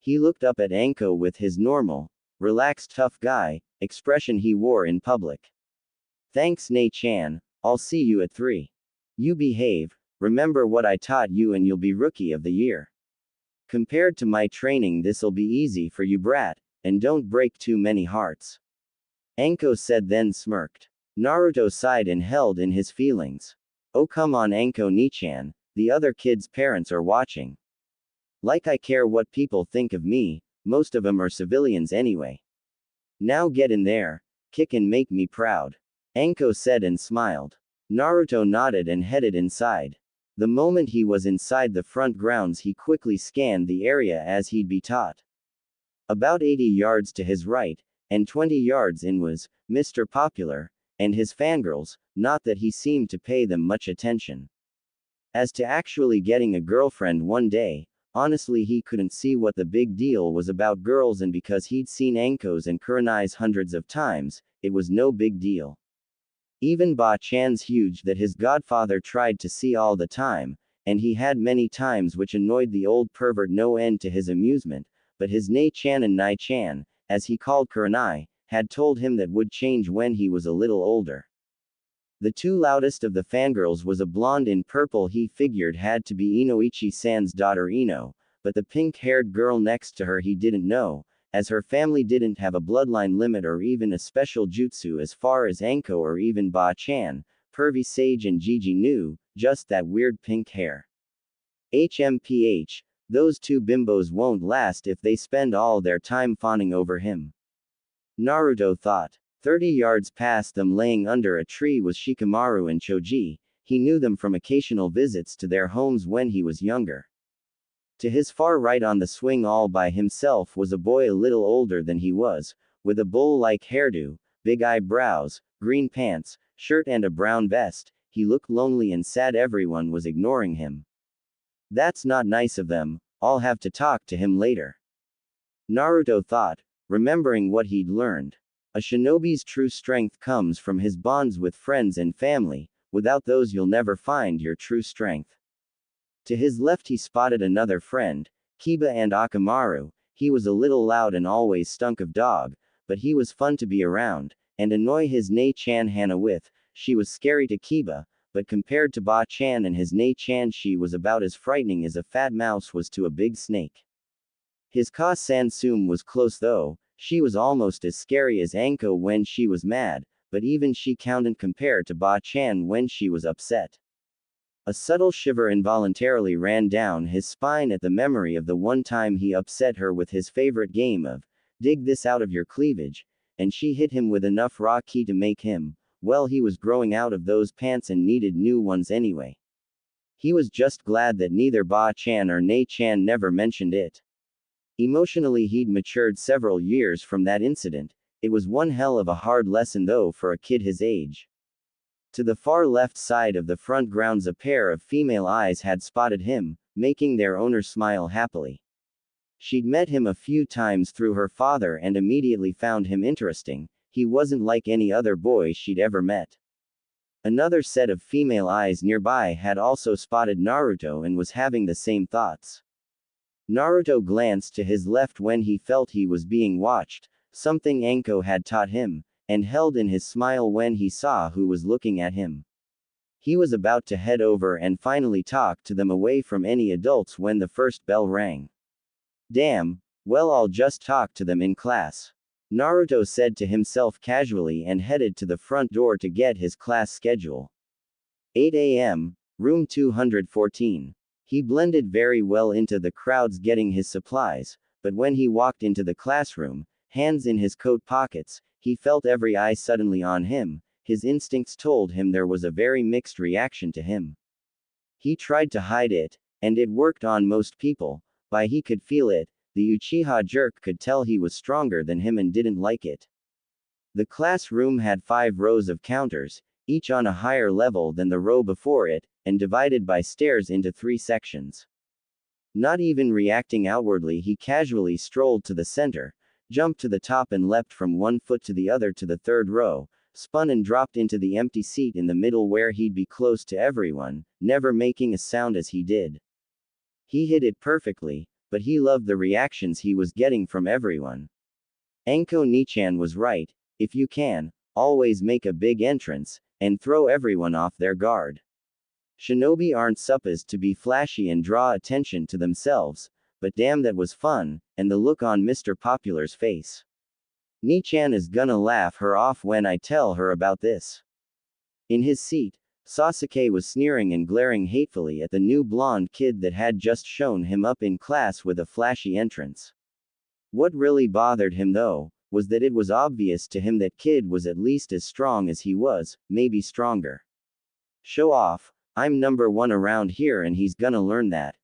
He looked up at Anko with his normal, relaxed tough guy expression he wore in public. Thanks Ne-chan, I'll see you at 3. You behave, remember what I taught you and you'll be Rookie of the Year. Compared to my training this'll be easy for you brat, and don't break too many hearts. Anko said then smirked. Naruto sighed and held in his feelings. Oh come on Anko Nichan, the other kids' parents are watching. Like I care what people think of me, most of 'em are civilians anyway. Now get in there, kick and make me proud. Anko said and smiled. Naruto nodded and headed inside. The moment he was inside the front grounds he quickly scanned the area as he'd be taught. About 80 yards to his right, and 20 yards in was Mr. Popular, and his fangirls, not that he seemed to pay them much attention. As to actually getting a girlfriend one day, honestly he couldn't see what the big deal was about girls, and because he'd seen Anko's and Kurenai's hundreds of times, it was no big deal. Even Ba-chan's huge that his godfather tried to see all the time, and he had many times which annoyed the old pervert no end to his amusement, but his Ne-chan and Nai-chan, as he called Kurenai, had told him that would change when he was a little older. The two loudest of the fangirls was a blonde in purple he figured had to be Inoichi-san's daughter Ino, but the pink-haired girl next to her he didn't know, as her family didn't have a bloodline limit or even a special jutsu as far as Anko or even Ba-chan, Pervy Sage and Gigi knew, just that weird pink hair. HMPH, those two bimbos won't last if they spend all their time fawning over him. Naruto thought. 30 yards past them laying under a tree was Shikamaru and Choji. He knew them from occasional visits to their homes when he was younger. To his far right on the swing all by himself was a boy a little older than he was, with a bull-like hairdo, big eyebrows, green pants, shirt and a brown vest. He looked lonely and sad. Everyone was ignoring him. That's not nice of them, I'll have to talk to him later. Naruto thought, remembering what he'd learned. A shinobi's true strength comes from his bonds with friends and family, without those you'll never find your true strength. To his left he spotted another friend, Kiba and Akamaru. He was a little loud and always stunk of dog, but he was fun to be around, and annoy his Ne-chan Hana with. She was scary to Kiba, but compared to Ba-chan and his Ne-chan she was about as frightening as a fat mouse was to a big snake. His Ka-san-sum was close though. She was almost as scary as Anko when she was mad, but even she couldn't compare to Ba-chan when she was upset. A subtle shiver involuntarily ran down his spine at the memory of the one time he upset her with his favorite game of, dig this out of your cleavage, and she hit him with enough raw ki to make him, well he was growing out of those pants and needed new ones anyway. He was just glad that neither Ba-chan or Ne-chan never mentioned it. Emotionally he'd matured several years from that incident. It was one hell of a hard lesson though for a kid his age. To the far left side of the front grounds a pair of female eyes had spotted him, making their owner smile happily. She'd met him a few times through her father and immediately found him interesting. He wasn't like any other boy she'd ever met. Another set of female eyes nearby had also spotted Naruto and was having the same thoughts. Naruto glanced to his left when he felt he was being watched, something Anko had taught him, and held in his smile when he saw who was looking at him. He was about to head over and finally talk to them away from any adults when the first bell rang. Damn, well I'll just talk to them in class. Naruto said to himself casually and headed to the front door to get his class schedule. 8 a.m., room 214. He blended very well into the crowds getting his supplies, but when he walked into the classroom, hands in his coat pockets, he felt every eye suddenly on him. His instincts told him there was a very mixed reaction to him. He tried to hide it, and it worked on most people, but he could feel it. The Uchiha jerk could tell he was stronger than him and didn't like it. The classroom had 5 rows of counters, each on a higher level than the row before it, and divided by stairs into 3 sections. Not even reacting outwardly, he casually strolled to the center, jumped to the top and leapt from one foot to the other to the third row, spun and dropped into the empty seat in the middle where he'd be close to everyone, never making a sound as he did. He hit it perfectly, but he loved the reactions he was getting from everyone. Anko Nichan was right, if you can, always make a big entrance, and throw everyone off their guard. Shinobi aren't supposed to be flashy and draw attention to themselves, but damn that was fun, and the look on Mr. Popular's face. Nichan is gonna laugh her off when I tell her about this. In his seat, Sasuke was sneering and glaring hatefully at the new blonde kid that had just shown him up in class with a flashy entrance. What really bothered him though, was that it was obvious to him that kid was at least as strong as he was, maybe stronger. Show off, I'm number one around here and he's gonna learn that.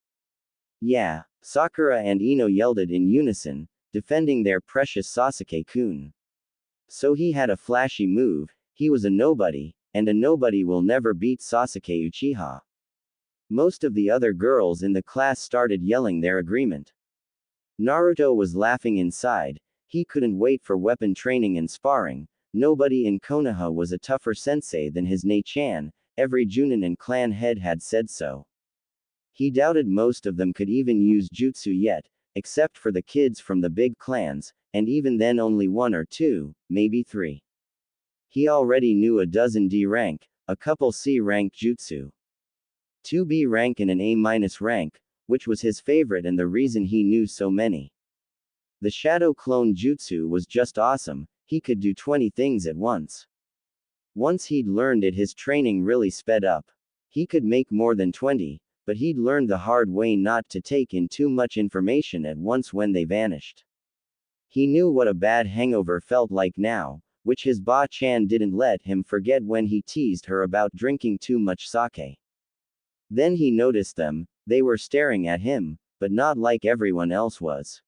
Yeah, Sakura and Ino yelled it in unison, defending their precious Sasuke-kun. So he had a flashy move, he was a nobody, and a nobody will never beat Sasuke Uchiha. Most of the other girls in the class started yelling their agreement. Naruto was laughing inside, he couldn't wait for weapon training and sparring. Nobody in Konoha was a tougher sensei than his Nei-chan, every Junin and clan head had said so. He doubted most of them could even use jutsu yet, except for the kids from the big clans, and even then only one or two, maybe three. He already knew a dozen D rank, a couple C rank jutsu, 2 B rank and an A- rank, which was his favorite and the reason he knew so many. The shadow clone jutsu was just awesome, he could do 20 things at once. Once he'd learned it, his training really sped up. He could make more than 20, but he'd learned the hard way not to take in too much information at once when they vanished. He knew what a bad hangover felt like now, which his Ba-chan didn't let him forget when he teased her about drinking too much sake. Then he noticed them, they were staring at him, but not like everyone else was.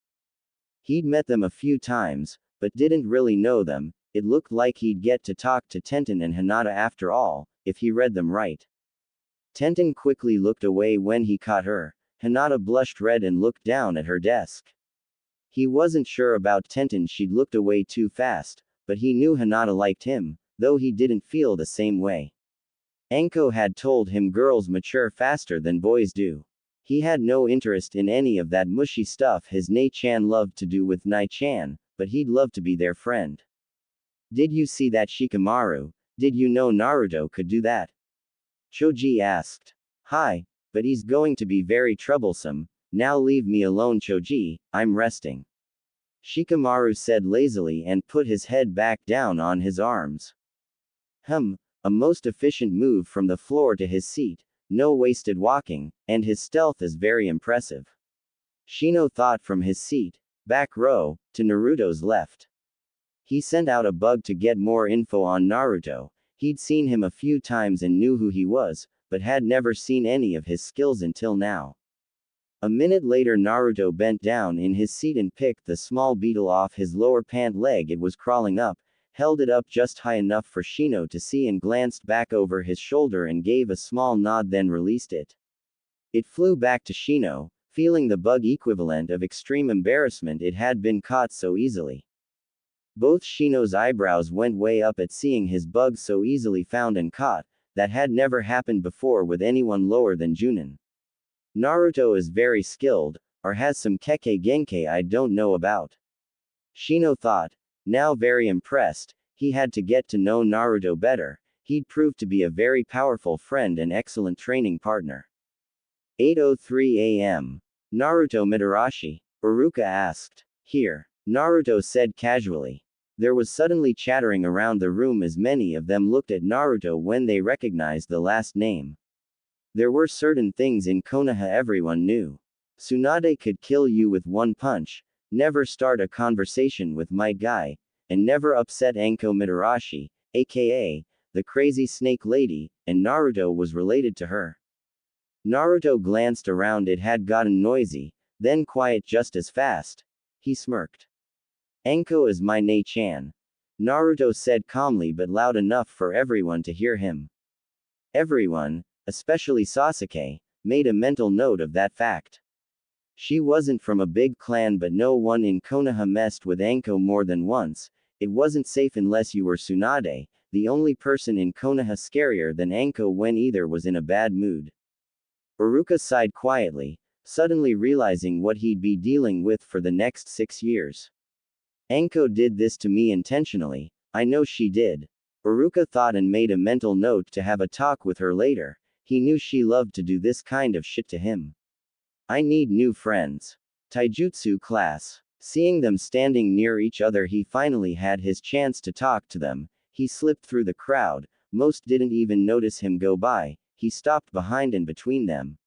He'd met them a few times, but didn't really know them. It looked like he'd get to talk to Tenten and Hinata after all, if he read them right. Tenten quickly looked away when he caught her. Hinata blushed red and looked down at her desk. He wasn't sure about Tenten, she'd looked away too fast, but he knew Hinata liked him, though he didn't feel the same way. Anko had told him girls mature faster than boys do. He had no interest in any of that mushy stuff his Nei-chan loved to do with Nai-chan, but he'd love to be their friend. Did you see that Shikamaru? Did you know Naruto could do that? Choji asked. Hi, but he's going to be very troublesome. Now leave me alone, Choji, I'm resting. Shikamaru said lazily and put his head back down on his arms. A most efficient move from the floor to his seat, no wasted walking, and his stealth is very impressive. Shino thought from his seat, back row, to Naruto's left. He sent out a bug to get more info on Naruto. He'd seen him a few times and knew who he was, but had never seen any of his skills until now. A minute later, Naruto bent down in his seat and picked the small beetle off his lower pant leg. It was crawling up, held it up just high enough for Shino to see and glanced back over his shoulder and gave a small nod, then released it. It flew back to Shino, feeling the bug equivalent of extreme embarrassment it had been caught so easily. Both Shino's eyebrows went way up at seeing his bug so easily found and caught. That had never happened before with anyone lower than Junin. Naruto is very skilled, or has some Kekkei Genkai I don't know about. Shino thought. Now very impressed, he had to get to know Naruto better. He'd proved to be a very powerful friend and excellent training partner. 8:03 a.m. Naruto Mitarashi? Uruka asked. Here. Naruto said casually. There was suddenly chattering around the room as many of them looked at Naruto when they recognized the last name. There were certain things in Konoha everyone knew. Tsunade could kill you with one punch, never start a conversation with Might Guy, and never upset Anko Mitarashi, aka, the crazy snake lady, and Naruto was related to her. Naruto glanced around, it had gotten noisy, then quiet just as fast. He smirked. Anko is my Nei-chan. Naruto said calmly but loud enough for everyone to hear him. Everyone, especially Sasuke, made a mental note of that fact. She wasn't from a big clan, but no one in Konoha messed with Anko more than once. It wasn't safe unless you were Tsunade, the only person in Konoha scarier than Anko when either was in a bad mood. Iruka sighed quietly, suddenly realizing what he'd be dealing with for the next 6 years. Anko did this to me intentionally, I know she did. Iruka thought and made a mental note to have a talk with her later. He knew she loved to do this kind of shit to him. I need new friends. Taijutsu class. Seeing them standing near each other, he finally had his chance to talk to them. He slipped through the crowd. Most didn't even notice him go by. He stopped behind and between them.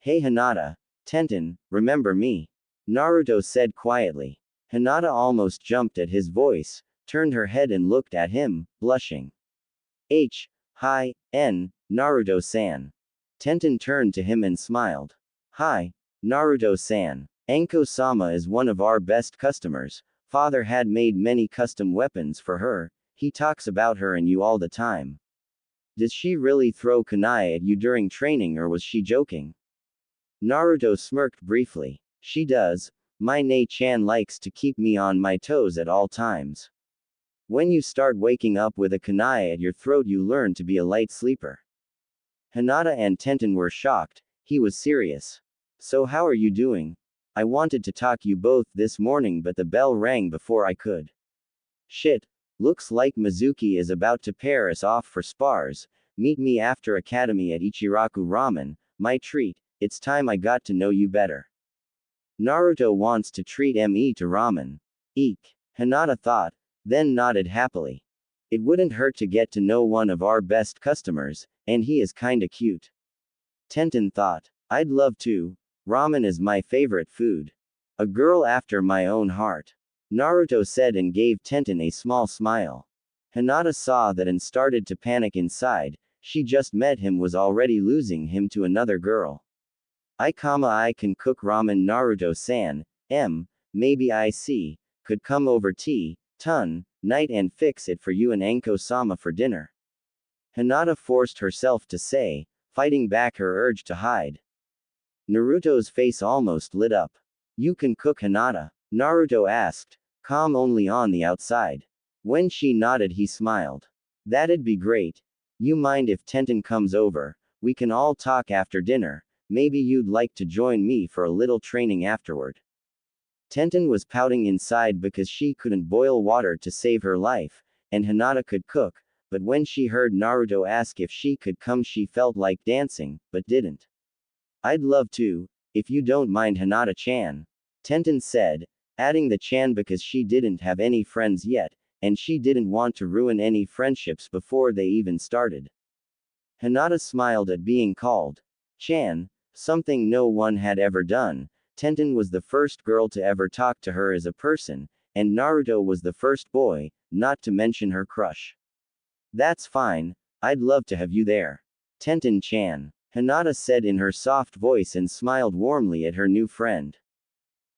Hey Hinata. Tenten, remember me? Naruto said quietly. Hinata almost jumped at his voice, turned her head and looked at him, blushing. Hi, Naruto-san. Tenten turned to him and smiled. Hi, Naruto-san. Anko-sama is one of our best customers. Father had made many custom weapons for her. He talks about her and you all the time. Does she really throw kunai at you during training, or was she joking? Naruto smirked briefly. She does. My Nei-chan likes to keep me on my toes at all times. When you start waking up with a kunai at your throat, you learn to be a light sleeper. Hinata and Tenten were shocked. He was serious. So how are you doing? I wanted to talk you both this morning, but the bell rang before I could. Shit. Looks like Mizuki is about to pair us off for spars. Meet me after academy at Ichiraku Ramen. My treat. It's time I got to know you better. Naruto wants to treat me to ramen. Eek. Hinata thought, then nodded happily. It wouldn't hurt to get to know one of our best customers, and he is kinda cute. Tenten thought, I'd love to. Ramen is my favorite food. A girl after my own heart. Naruto said and gave Tenten a small smile. Hinata saw that and started to panic inside. She just met him, was already losing him to another girl. I can cook ramen. Naruto-san, maybe I see, could come over tonight and fix it for you and Anko-sama for dinner. Hinata forced herself to say, fighting back her urge to hide. Naruto's face almost lit up. You can cook, Hinata? Naruto asked, calm only on the outside. When she nodded, he smiled. That'd be great. You mind if Tenten comes over? We can all talk after dinner. Maybe you'd like to join me for a little training afterward. Tenten was pouting inside because she couldn't boil water to save her life, and Hinata could cook, but when she heard Naruto ask if she could come, she felt like dancing, but didn't. I'd love to, if you don't mind, Hinata-chan. Tenten said, adding the chan because she didn't have any friends yet, and she didn't want to ruin any friendships before they even started. Hinata smiled at being called chan, something no one had ever done. Tenten was the first girl to ever talk to her as a person, and Naruto was the first boy, not to mention her crush. That's fine, I'd love to have you there. Tenten-chan. Hinata said in her soft voice and smiled warmly at her new friend.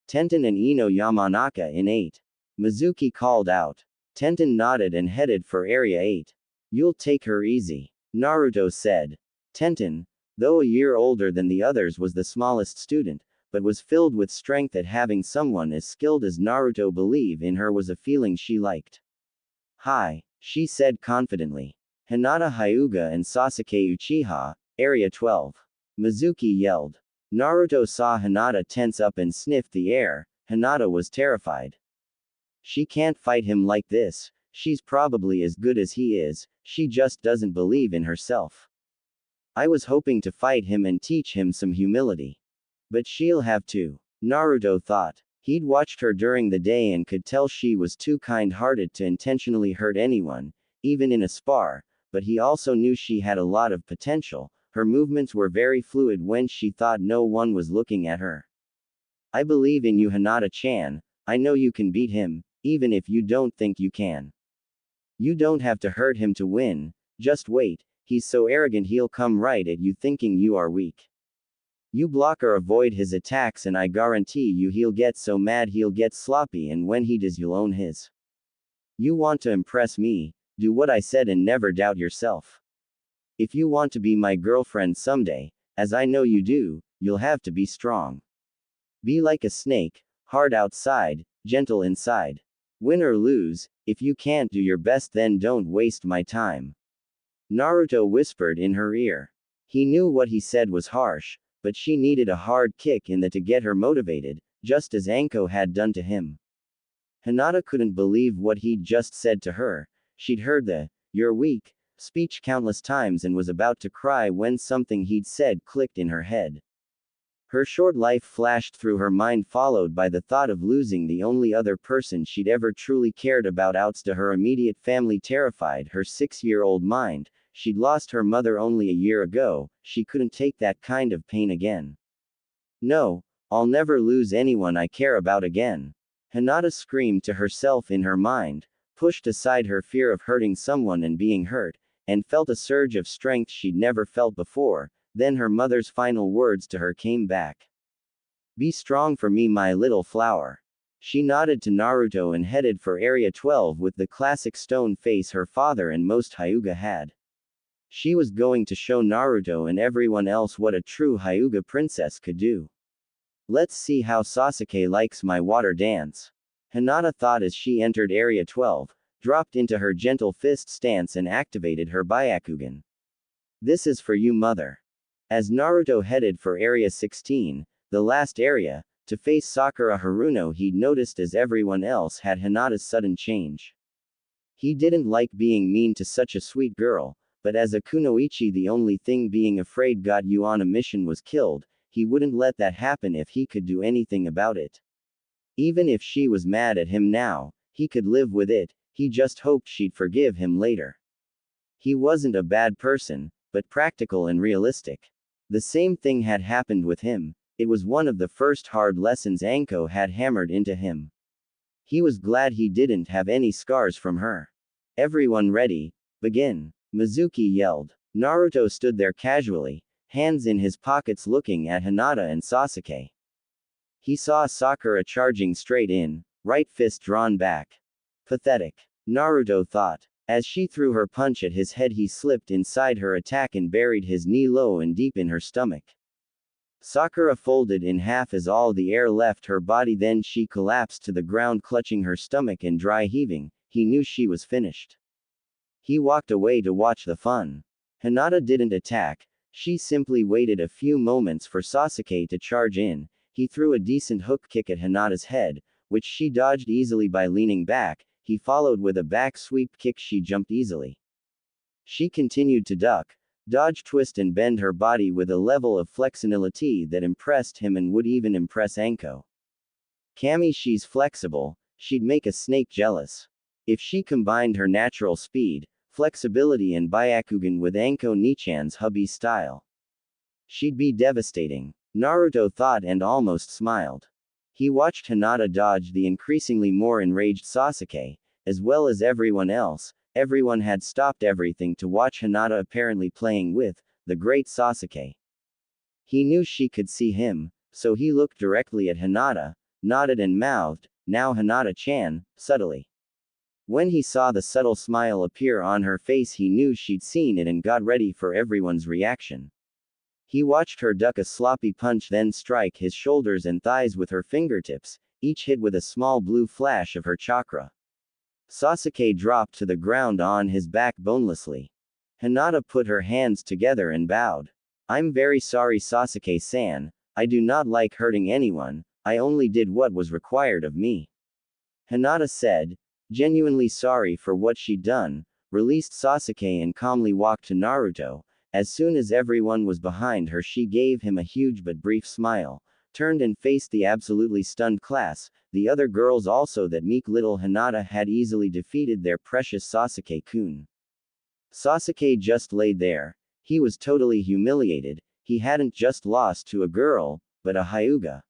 Tenten and Ino Yamanaka in 8. Mizuki called out. Tenten nodded and headed for Area 8. You'll take her easy. Naruto said. Tenten, though a year older than the others, was the smallest student, but was filled with strength at having someone as skilled as Naruto believe in her was a feeling she liked. Hi, she said confidently. Hinata Hyuga and Sasuke Uchiha, Area 12. Mizuki yelled. Naruto saw Hinata tense up and sniffed the air. Hinata was terrified. She can't fight him like this. She's probably as good as he is, she just doesn't believe in herself. I was hoping to fight him and teach him some humility. But she'll have to. Naruto thought. He'd watched her during the day and could tell she was too kind-hearted to intentionally hurt anyone, even in a spar, but he also knew she had a lot of potential. Her movements were very fluid when she thought no one was looking at her. I believe in you, Hinata-chan. I know you can beat him, even if you don't think you can. You don't have to hurt him to win, just wait. He's so arrogant he'll come right at you thinking you are weak. You block or avoid his attacks and I guarantee you he'll get so mad he'll get sloppy, and when he does you'll own his. You want to impress me, do what I said and never doubt yourself. If you want to be my girlfriend someday, as I know you do, you'll have to be strong. Be like a snake, hard outside, gentle inside. Win or lose, if you can't do your best then don't waste my time. Naruto whispered in her ear. He knew what he said was harsh, but she needed a hard kick in the to get her motivated, just as Anko had done to him. Hinata couldn't believe what he'd just said to her. She'd heard the, "you're weak," speech countless times and was about to cry when something he'd said clicked in her head. Her short life flashed through her mind, followed by the thought of losing the only other person she'd ever truly cared about. Outside her immediate family terrified her 6-year-old mind. She'd lost her mother only a year ago, she couldn't take that kind of pain again. No, I'll never lose anyone I care about again. Hinata screamed to herself in her mind, pushed aside her fear of hurting someone and being hurt, and felt a surge of strength she'd never felt before. Then her mother's final words to her came back. "Be strong for me, my little flower." She nodded to Naruto and headed for Area 12 with the classic stone face her father and most Hyuga had. She was going to show Naruto and everyone else what a true Hyuga princess could do. Let's see how Sasuke likes my water dance. Hinata thought as she entered Area 12, dropped into her gentle fist stance and activated her Byakugan. This is for you, mother. As Naruto headed for Area 16, the last area, to face Sakura Haruno, he'd noticed as everyone else had Hinata's sudden change. He didn't like being mean to such a sweet girl, but as a kunoichi, the only thing being afraid got you on a mission was killed, he wouldn't let that happen if he could do anything about it. Even if she was mad at him now, he could live with it, he just hoped she'd forgive him later. He wasn't a bad person, but practical and realistic. The same thing had happened with him. It was one of the first hard lessons Anko had hammered into him. He was glad he didn't have any scars from her. Everyone ready? Begin. Mizuki yelled. Naruto stood there casually, hands in his pockets looking at Hinata and Sasuke. He saw Sakura charging straight in, right fist drawn back. Pathetic. Naruto thought. As she threw her punch at his head, he slipped inside her attack and buried his knee low and deep in her stomach. Sakura folded in half as all the air left her body, then she collapsed to the ground, clutching her stomach and dry heaving. He knew she was finished. He walked away to watch the fun. Hinata didn't attack, she simply waited a few moments for Sasuke to charge in. He threw a decent hook kick at Hinata's head, which she dodged easily by leaning back. He followed with a back sweep kick. She jumped easily. She continued to duck, dodge, twist and bend her body with a level of flexibility that impressed him and would even impress Anko. Kami, she's flexible, she'd make a snake jealous. If she combined her natural speed, flexibility and Byakugan with Anko Nichan's hubby style, she'd be devastating. Naruto thought and almost smiled. He watched Hinata dodge the increasingly more enraged Sasuke, as well as everyone else. Everyone had stopped everything to watch Hinata apparently playing with the great Sasuke. He knew she could see him, so he looked directly at Hinata, nodded and mouthed, "Now Hinata-chan," subtly. When he saw the subtle smile appear on her face, he knew she'd seen it and got ready for everyone's reaction. He watched her duck a sloppy punch, then strike his shoulders and thighs with her fingertips, each hit with a small blue flash of her chakra. Sasuke dropped to the ground on his back bonelessly. Hinata put her hands together and bowed. "I'm very sorry, Sasuke-san, I do not like hurting anyone, I only did what was required of me." Hinata said, genuinely sorry for what she'd done, released Sasuke and calmly walked to Naruto. As soon as everyone was behind her, she gave him a huge but brief smile, turned and faced the absolutely stunned class. The other girls also that meek little Hinata had easily defeated their precious Sasuke-kun. Sasuke just laid there. He was totally humiliated. He hadn't just lost to a girl, but a Hyuga.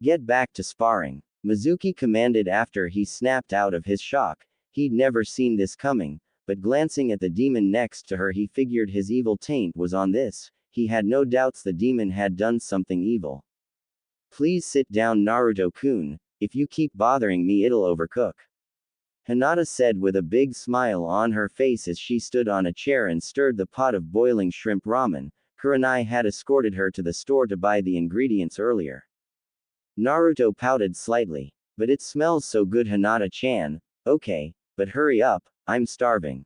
"Get back to sparring," Mizuki commanded after he snapped out of his shock. He'd never seen this coming, but glancing at the demon next to her, he figured his evil taint was on this. He had no doubts the demon had done something evil. "Please sit down, Naruto-kun. If you keep bothering me, it'll overcook," Hinata said with a big smile on her face as she stood on a chair and stirred the pot of boiling shrimp ramen. Kurenai had escorted her to the store to buy the ingredients earlier. Naruto pouted slightly. But it smells so good, Hinata-chan. Okay, but hurry up, I'm starving.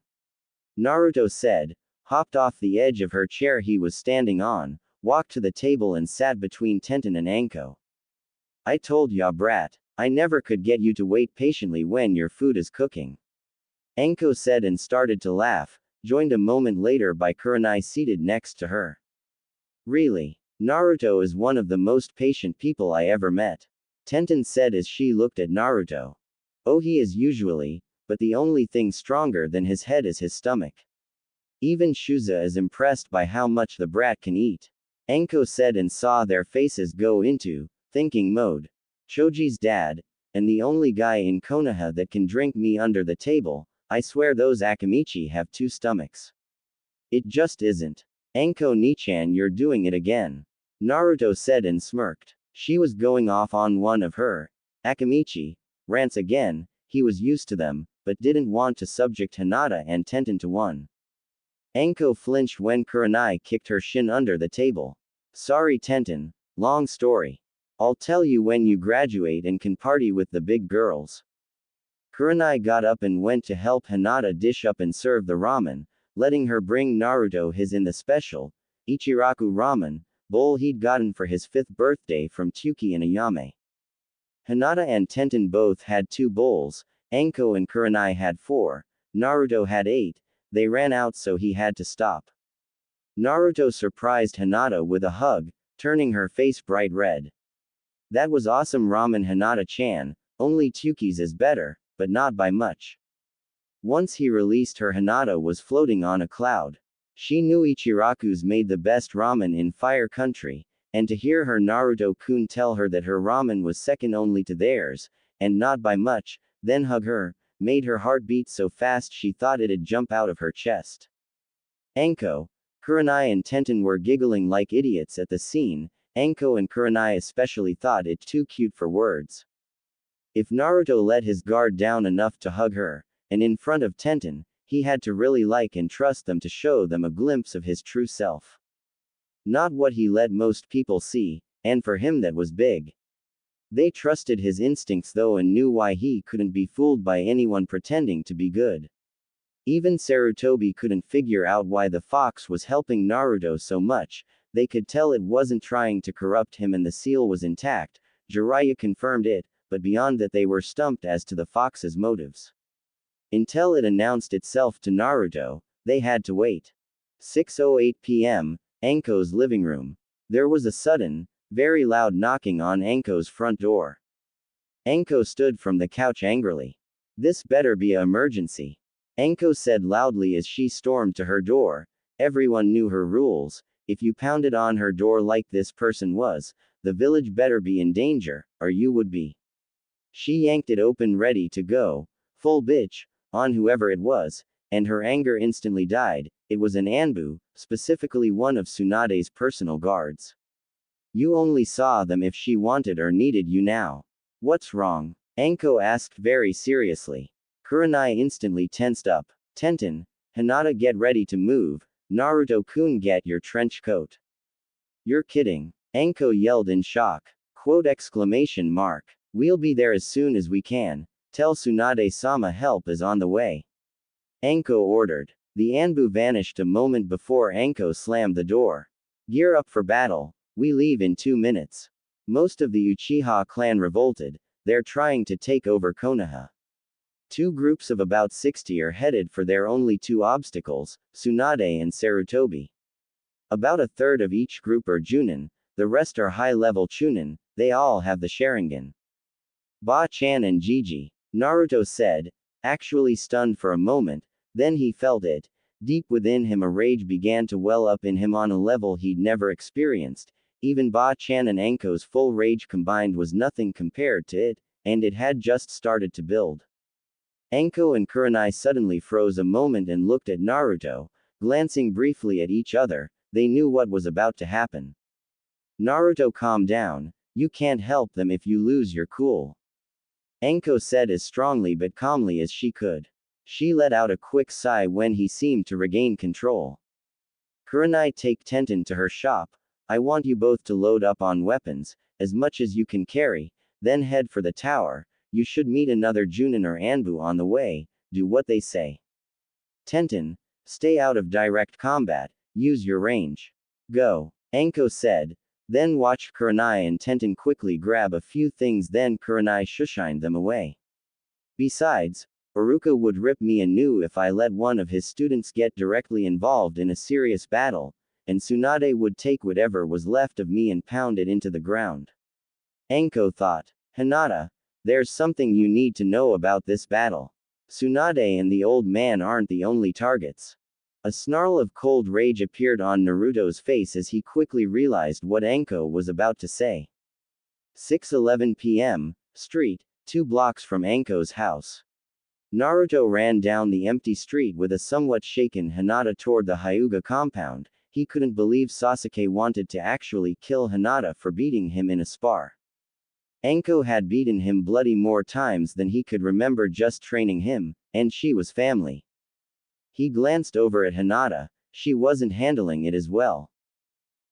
Naruto said, hopped off the edge of her chair he was standing on, walked to the table and sat between Tenten and Anko. I told ya brat, I never could get you to wait patiently when your food is cooking. Anko said and started to laugh, joined a moment later by Kurenai seated next to her. Really? Naruto is one of the most patient people I ever met. Tenten said as she looked at Naruto. Oh, he is usually, but the only thing stronger than his head is his stomach. Even Shuza is impressed by how much the brat can eat. Anko said and saw their faces go into thinking mode. Choji's dad, and the only guy in Konoha that can drink me under the table, I swear those Akamichi have two stomachs. It just isn't. Anko Nichan, you're doing it again. Naruto said and smirked. She was going off on one of her Akamichi rants again. He was used to them, but didn't want to subject Hinata and Tenten to one. Anko flinched when Kurenai kicked her shin under the table. Sorry Tenten, long story. I'll tell you when you graduate and can party with the big girls. Kurenai got up and went to help Hinata dish up and serve the ramen, letting her bring Naruto his in the special Ichiraku ramen bowl he'd gotten for his 5th birthday from Tsuki and Ayame. Hinata and Tenten both had 2 bowls, Anko and Kurenai had 4, Naruto had 8, they ran out so he had to stop. Naruto surprised Hinata with a hug, turning her face bright red. That was awesome ramen Hinata-chan, only Tsuki's is better, but not by much. Once he released her, Hinata was floating on a cloud. She knew Ichiraku's made the best ramen in Fire Country, and to hear her Naruto-kun tell her that her ramen was second only to theirs, and not by much, then hug her, made her heart beat so fast she thought it'd jump out of her chest. Anko, Kurenai and Tenten were giggling like idiots at the scene. Anko and Kurenai especially thought it too cute for words. If Naruto let his guard down enough to hug her, and in front of Tenten, he had to really like and trust them to show them a glimpse of his true self. Not what he let most people see, and for him that was big. They trusted his instincts though and knew why he couldn't be fooled by anyone pretending to be good. Even Sarutobi couldn't figure out why the fox was helping Naruto so much. They could tell it wasn't trying to corrupt him and the seal was intact. Jiraiya confirmed it, but beyond that they were stumped as to the fox's motives. Until it announced itself to Naruto, they had to wait. 6:08 p.m., Anko's living room. There was a sudden, very loud knocking on Anko's front door. Anko stood from the couch angrily. This better be a emergency. Anko said loudly as she stormed to her door. Everyone knew her rules. If you pounded on her door like this person was, the village better be in danger, or you would be. She yanked it open ready to go, full bitch, on whoever it was, and her anger instantly died. It was an Anbu, specifically one of Tsunade's personal guards. You only saw them if she wanted or needed you now. What's wrong? Anko asked very seriously. Kurenai instantly tensed up. Tenten, Hinata, get ready to move. Naruto-kun, get your trench coat. You're kidding. Anko yelled in shock. Quote exclamation mark. We'll be there as soon as we can. Tell Tsunade-sama help is on the way. Anko ordered. The Anbu vanished a moment before Anko slammed the door. Gear up for battle. We leave in 2 minutes. Most of the Uchiha clan revolted. They're trying to take over Konoha. 2 groups of about 60 are headed for their only 2 obstacles, Tsunade and Sarutobi. About a third of each group are Junin, the rest are high-level Chunin, they all have the Sharingan. Ba-chan and Gigi, Naruto said, actually stunned for a moment, then he felt it. Deep within him a rage began to well up in him on a level he'd never experienced. Even Ba-chan and Anko's full rage combined was nothing compared to it, and it had just started to build. Anko and Kurenai suddenly froze a moment and looked at Naruto, glancing briefly at each other. They knew what was about to happen. Naruto, calm down. You can't help them if you lose your cool. Anko said as strongly but calmly as she could. She let out a quick sigh when he seemed to regain control. Kurenai, take Tenten to her shop. I want you both to load up on weapons, as much as you can carry, then head for the tower. You should meet another Junin or Anbu on the way, do what they say. Tenten, stay out of direct combat, use your range. Go. Anko said. Then watched Kurenai and Tenten quickly grab a few things, then Kurenai shushined them away. Besides, Iruka would rip me anew if I let one of his students get directly involved in a serious battle, and Tsunade would take whatever was left of me and pound it into the ground. Anko thought. Hinata, there's something you need to know about this battle. Tsunade and the old man aren't the only targets. A snarl of cold rage appeared on Naruto's face as he quickly realized what Anko was about to say. 6:11 p.m., street, 2 blocks from Anko's house. Naruto ran down the empty street with a somewhat shaken Hinata toward the Hyuga compound. He couldn't believe Sasuke wanted to actually kill Hinata for beating him in a spar. Anko had beaten him bloody more times than he could remember just training him, and she was family. He glanced over at Hinata, she wasn't handling it as well.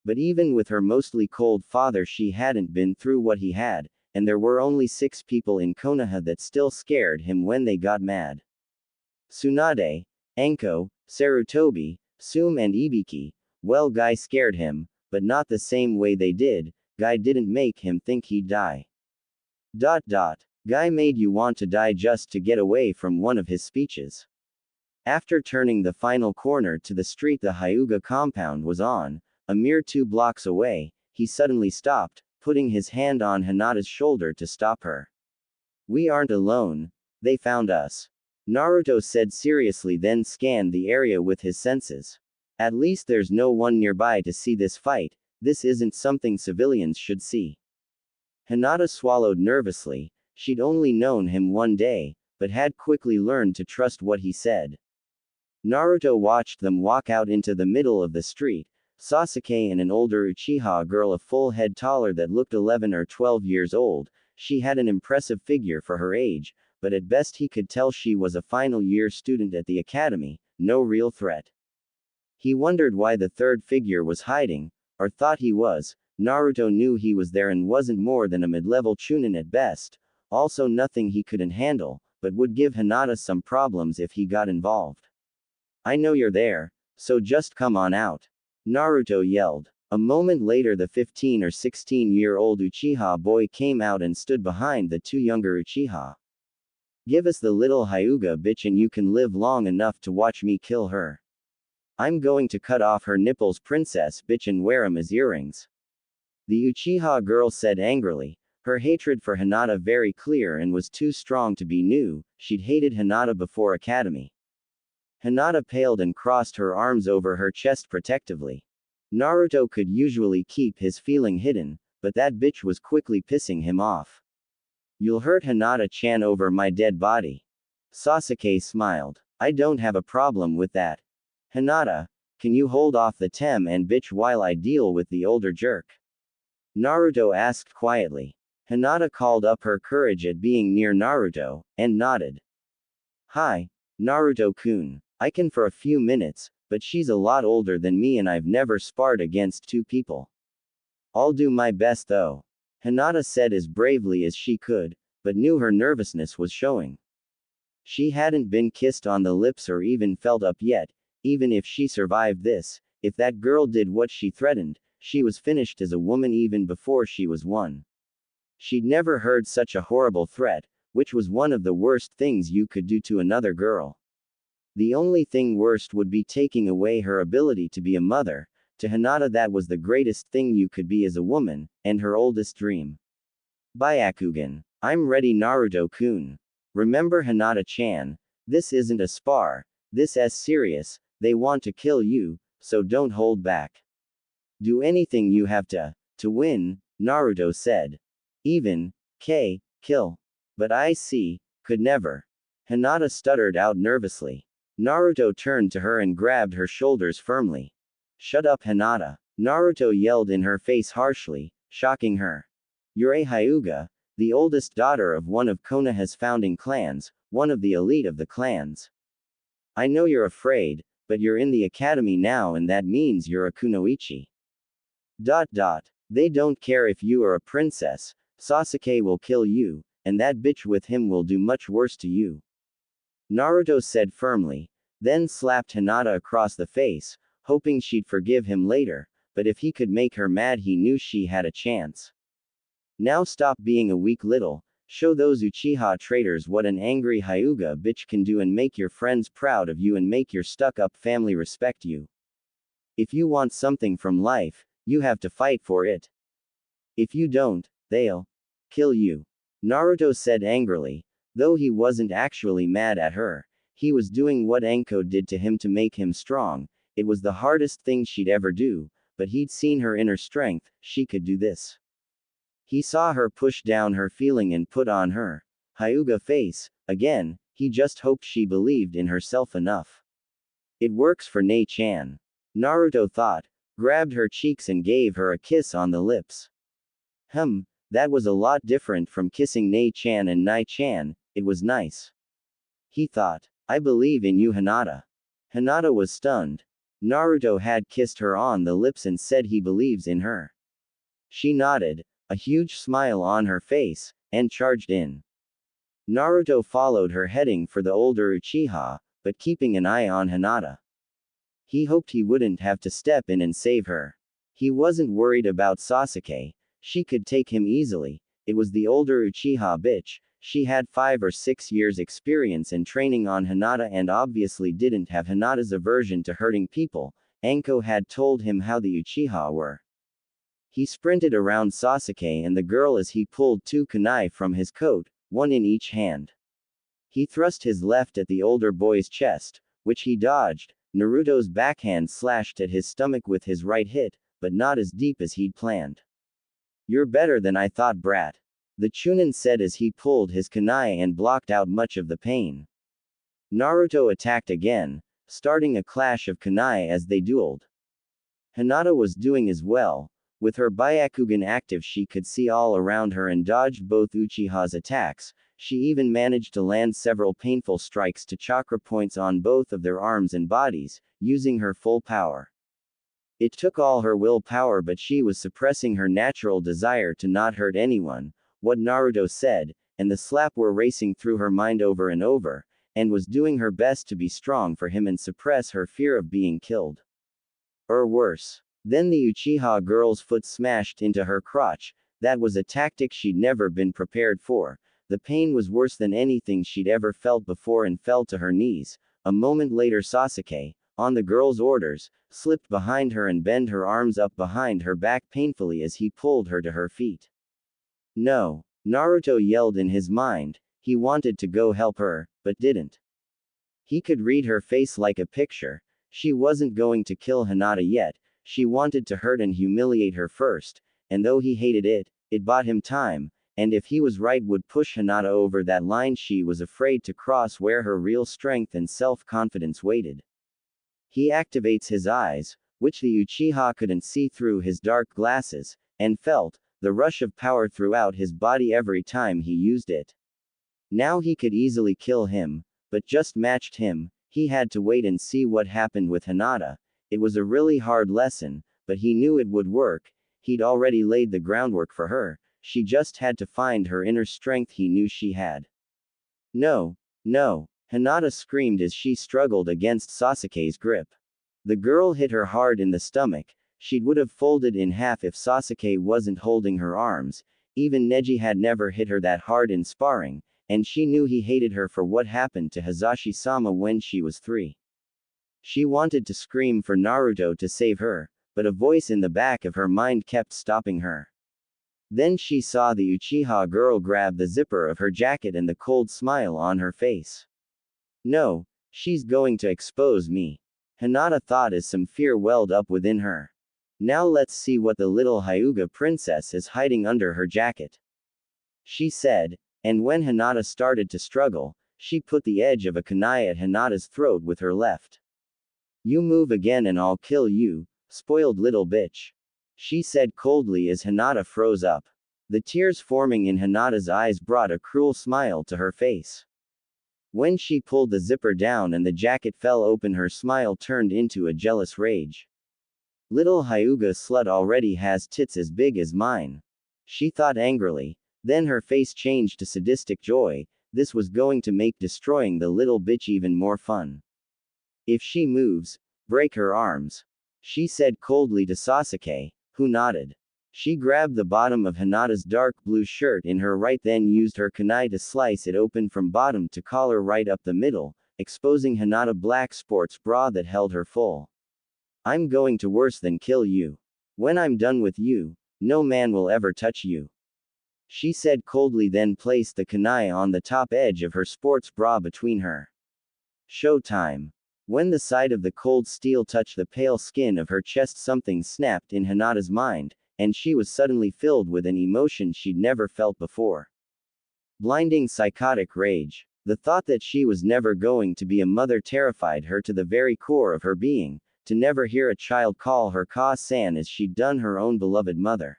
But even with her mostly cold father, she hadn't been through what he had, and there were only 6 people in Konoha that still scared him when they got mad. Tsunade, Anko, Sarutobi, Tsume and Ibiki, well, Guy scared him, but not the same way they did. Guy didn't make him think he'd die. Guy made you want to die just to get away from one of his speeches. After turning the final corner to the street the Hyuga compound was on, a mere 2 blocks away, he suddenly stopped, putting his hand on Hinata's shoulder to stop her. We aren't alone, they found us. Naruto said seriously, then scanned the area with his senses. At least there's no one nearby to see this fight, this isn't something civilians should see. Hinata swallowed nervously, she'd only known him one day, but had quickly learned to trust what he said. Naruto watched them walk out into the middle of the street, Sasuke and an older Uchiha girl a full head taller that looked 11 or 12 years old. She had an impressive figure for her age, but at best he could tell she was a final year student at the academy, no real threat. He wondered why the third figure was hiding, or thought he was. Naruto knew he was there and wasn't more than a mid-level chunin at best, also nothing he couldn't handle, but would give Hinata some problems if he got involved. I know you're there, so just come on out. Naruto yelled. A moment later the 15 or 16-year-old Uchiha boy came out and stood behind the 2 younger Uchiha. Give us the little Hyuga bitch and you can live long enough to watch me kill her. I'm going to cut off her nipples, princess bitch, and wear 'em as earrings. The Uchiha girl said angrily, her hatred for Hinata very clear and was too strong to be new. She'd hated Hinata before academy. Hinata paled and crossed her arms over her chest protectively. Naruto could usually keep his feeling hidden, but that bitch was quickly pissing him off. You'll hurt Hinata-chan over my dead body. Sasuke smiled. I don't have a problem with that. Hinata, can you hold off the tem and bitch while I deal with the older jerk? Naruto asked quietly. Hinata called up her courage at being near Naruto, and nodded. Hi, Naruto-kun. I can for a few minutes, but she's a lot older than me and I've never sparred against 2 people. I'll do my best though. Hinata said as bravely as she could, but knew her nervousness was showing. She hadn't been kissed on the lips or even felt up yet. Even if she survived this, if that girl did what she threatened, she was finished as a woman even before she was one. She'd never heard such a horrible threat, which was one of the worst things you could do to another girl. The only thing worst would be taking away her ability to be a mother. To Hinata that was the greatest thing you could be as a woman, and her oldest dream. Byakugan. I'm ready Naruto-kun. Remember Hinata-chan, this isn't a spar, this is serious, they want to kill you, so don't hold back. Do anything you have to win, Naruto said. Even, kill. But I see, could never. Hinata stuttered out nervously. Naruto turned to her and grabbed her shoulders firmly. Shut up Hinata. Naruto yelled in her face harshly, shocking her. You're a Hyuga, the oldest daughter of one of Konoha's founding clans, one of the elite of the clans. I know you're afraid, but you're in the academy now and that means you're a kunoichi. They don't care if you are a princess, Sasuke will kill you, and that bitch with him will do much worse to you. Naruto said firmly, then slapped Hinata across the face, hoping she'd forgive him later, but if he could make her mad he knew she had a chance. Now stop being a weak little, show those Uchiha traitors what an angry Hyuga bitch can do and make your friends proud of you and make your stuck-up family respect you. If you want something from life, you have to fight for it. If you don't, they'll kill you. Naruto said angrily, though he wasn't actually mad at her. He was doing what Anko did to him to make him strong. It was the hardest thing she'd ever do, but he'd seen her inner strength, she could do this. He saw her push down her feeling and put on her Hyuga face. Again, he just hoped she believed in herself enough. It works for Nei-chan. Naruto thought, grabbed her cheeks and gave her a kiss on the lips. That was a lot different from kissing Nei-chan and Nai-chan, it was nice. He thought, I believe in you Hinata. Hinata was stunned. Naruto had kissed her on the lips and said he believes in her. She nodded, a huge smile on her face, and charged in. Naruto followed her heading for the older Uchiha, but keeping an eye on Hinata. He hoped he wouldn't have to step in and save her. He wasn't worried about Sasuke, she could take him easily. It was the older Uchiha bitch, she had 5 or 6 years experience and training on Hinata and obviously didn't have Hinata's aversion to hurting people. Anko had told him how the Uchiha were. He sprinted around Sasuke and the girl as he pulled 2 kunai from his coat, one in each hand. He thrust his left at the older boy's chest, which he dodged. Naruto's backhand slashed at his stomach with his right hit, but not as deep as he'd planned. You're better than I thought, brat. The Chunin said as he pulled his kunai and blocked out much of the pain. Naruto attacked again, starting a clash of kunai as they dueled. Hinata was doing as well. With her Byakugan active she could see all around her and dodged both Uchiha's attacks. She even managed to land several painful strikes to chakra points on both of their arms and bodies, using her full power. It took all her willpower, but she was suppressing her natural desire to not hurt anyone, what Naruto said, and the slap were racing through her mind over and over, and was doing her best to be strong for him and suppress her fear of being killed. Or worse. Then the Uchiha girl's foot smashed into her crotch. That was a tactic she'd never been prepared for. The pain was worse than anything she'd ever felt before and fell to her knees. A moment later Sasuke, on the girl's orders, slipped behind her and bent her arms up behind her back painfully as he pulled her to her feet. No! Naruto yelled in his mind. He wanted to go help her, but didn't. He could read her face like a picture. She wasn't going to kill Hinata yet. She wanted to hurt and humiliate her first, and though he hated it, it bought him time, and if he was right would push Hinata over that line she was afraid to cross where her real strength and self-confidence waited. He activates his eyes, which the Uchiha couldn't see through his dark glasses, and felt the rush of power throughout his body every time he used it. Now he could easily kill him, but just matched him. He had to wait and see what happened with Hinata. It was a really hard lesson, but he knew it would work. He'd already laid the groundwork for her. She just had to find her inner strength he knew she had. No, no, Hinata screamed as she struggled against Sasuke's grip. The girl hit her hard in the stomach. She would have folded in half if Sasuke wasn't holding her arms. Even Neji had never hit her that hard in sparring, and she knew he hated her for what happened to Hizashi-sama when she was 3. She wanted to scream for Naruto to save her, but a voice in the back of her mind kept stopping her. Then she saw the Uchiha girl grab the zipper of her jacket and the cold smile on her face. No, she's going to expose me. Hinata thought as some fear welled up within her. Now let's see what the little Hyuga princess is hiding under her jacket. She said, and when Hinata started to struggle, she put the edge of a kunai at Hinata's throat with her left. You move again and I'll kill you, spoiled little bitch. She said coldly as Hinata froze up. The tears forming in Hinata's eyes brought a cruel smile to her face. When she pulled the zipper down and the jacket fell open, her smile turned into a jealous rage. Little Hyuga slut already has tits as big as mine. She thought angrily. Then her face changed to sadistic joy. This was going to make destroying the little bitch even more fun. If she moves, break her arms, she said coldly to Sasuke, who nodded. She grabbed the bottom of Hinata's dark blue shirt in her right, then used her kunai to slice it open from bottom to collar right up the middle, exposing Hinata's black sports bra that held her full. I'm going to worse than kill you. When I'm done with you, no man will ever touch you, she said coldly, then placed the kunai on the top edge of her sports bra between her. Showtime. When the side of the cold steel touched the pale skin of her chest, something snapped in Hinata's mind, and she was suddenly filled with an emotion she'd never felt before. Blinding psychotic rage. The thought that she was never going to be a mother terrified her to the very core of her being, to never hear a child call her Ka-san as she'd done her own beloved mother.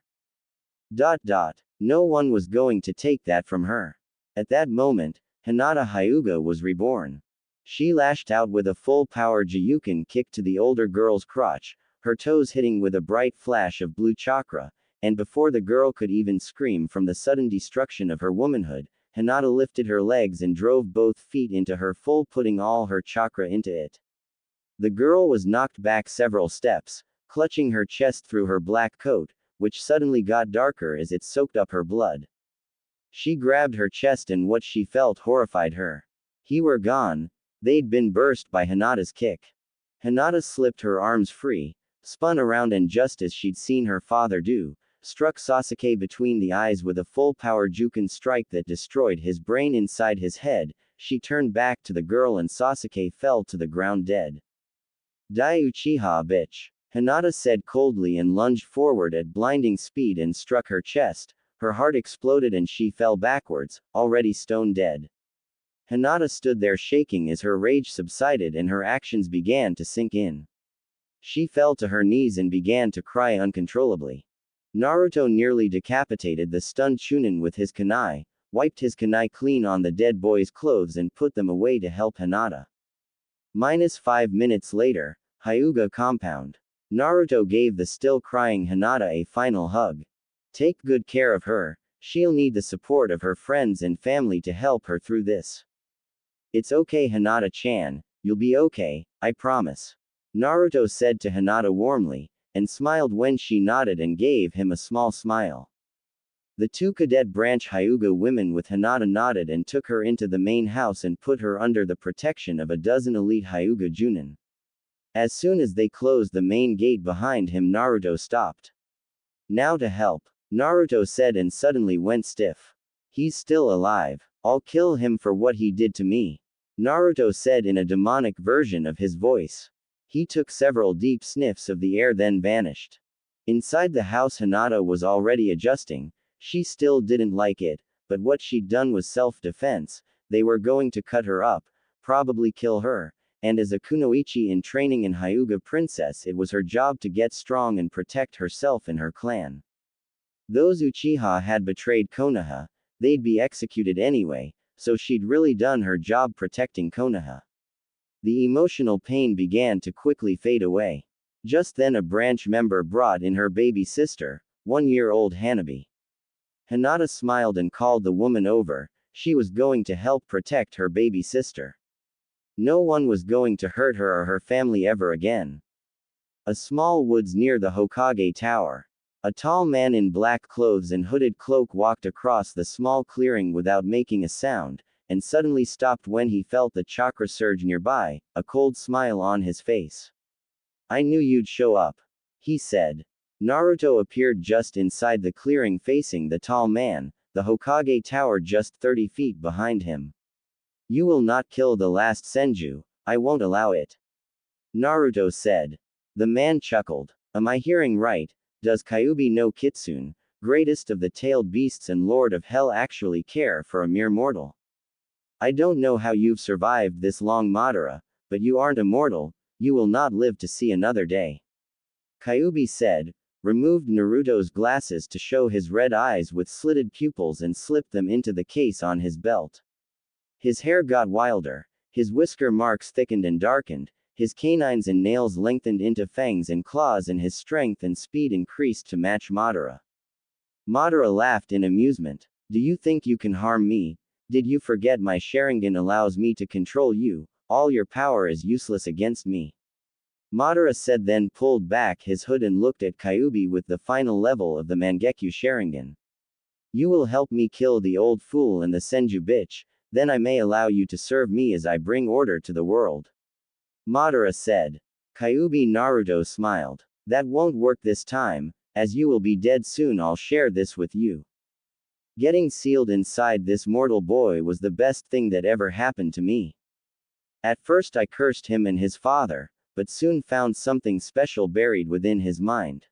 No one was going to take that from her. At that moment, Hinata Hyuga was reborn. She lashed out with a full-power Jiyuken kick to the older girl's crotch, her toes hitting with a bright flash of blue chakra, and before the girl could even scream from the sudden destruction of her womanhood, Hinata lifted her legs and drove both feet into her full, putting all her chakra into it. The girl was knocked back several steps, clutching her chest through her black coat, which suddenly got darker as it soaked up her blood. She grabbed her chest and what she felt horrified her. He were gone. They'd been burst by Hinata's kick. Hinata slipped her arms free, spun around, and just as she'd seen her father do, struck Sasuke between the eyes with a full-power Juken strike that destroyed his brain inside his head. She turned back to the girl and Sasuke fell to the ground dead. "Die Uchiha bitch," Hinata said coldly and lunged forward at blinding speed and struck her chest. Her heart exploded and she fell backwards, already stone dead. Hinata stood there shaking as her rage subsided and her actions began to sink in. She fell to her knees and began to cry uncontrollably. Naruto nearly decapitated the stunned Chunin with his kunai, wiped his kunai clean on the dead boy's clothes and put them away to help Hinata. -5 minutes later, Hyuga compound. Naruto gave the still crying Hinata a final hug. Take good care of her, she'll need the support of her friends and family to help her through this. It's okay Hinata-chan, you'll be okay, I promise. Naruto said to Hinata warmly, and smiled when she nodded and gave him a small smile. The two cadet branch Hyuga women with Hinata nodded and took her into the main house and put her under the protection of a dozen elite Hyuga Junin. As soon as they closed the main gate behind him, Naruto stopped. Now to help, Naruto said and suddenly went stiff. He's still alive. I'll kill him for what he did to me, Naruto said in a demonic version of his voice. He took several deep sniffs of the air then vanished. Inside the house, Hinata was already adjusting. She still didn't like it, but what she'd done was self-defense. They were going to cut her up, probably kill her, and as a kunoichi in training in Hyuga princess, it was her job to get strong and protect herself and her clan. Those Uchiha had betrayed Konoha, they'd be executed anyway, so she'd really done her job protecting Konoha. The emotional pain began to quickly fade away. Just then a branch member brought in her baby sister, 1-year-old Hanabi. Hinata smiled and called the woman over. She was going to help protect her baby sister. No one was going to hurt her or her family ever again. A small woods near the Hokage Tower. A tall man in black clothes and hooded cloak walked across the small clearing without making a sound, and suddenly stopped when he felt the chakra surge nearby, a cold smile on his face. I knew you'd show up, he said. Naruto appeared just inside the clearing facing the tall man, the Hokage Tower just 30 feet behind him. You will not kill the last Senju, I won't allow it, Naruto said. The man chuckled. Am I hearing right? Does Kyuubi no Kitsune, greatest of the tailed beasts and lord of hell, actually care for a mere mortal? I don't know how you've survived this long, Madara, but you aren't immortal, you will not live to see another day. Kyuubi said, removed Naruto's glasses to show his red eyes with slitted pupils and slipped them into the case on his belt. His hair got wilder, his whisker marks thickened and darkened, His canines and nails lengthened into fangs and claws, and his strength and speed increased to match Madara. Madara laughed in amusement. Do you think you can harm me? Did you forget my Sharingan allows me to control you? All your power is useless against me. Madara said, then pulled back his hood and looked at Kyuubi with the final level of the Mangekyo Sharingan. You will help me kill the old fool and the Senju bitch, then I may allow you to serve me as I bring order to the world. Madara said. Kyuubi Naruto smiled. That won't work this time, as you will be dead soon. I'll share this with you. Getting sealed inside this mortal boy was the best thing that ever happened to me. At first I cursed him and his father, but soon found something special buried within his mind.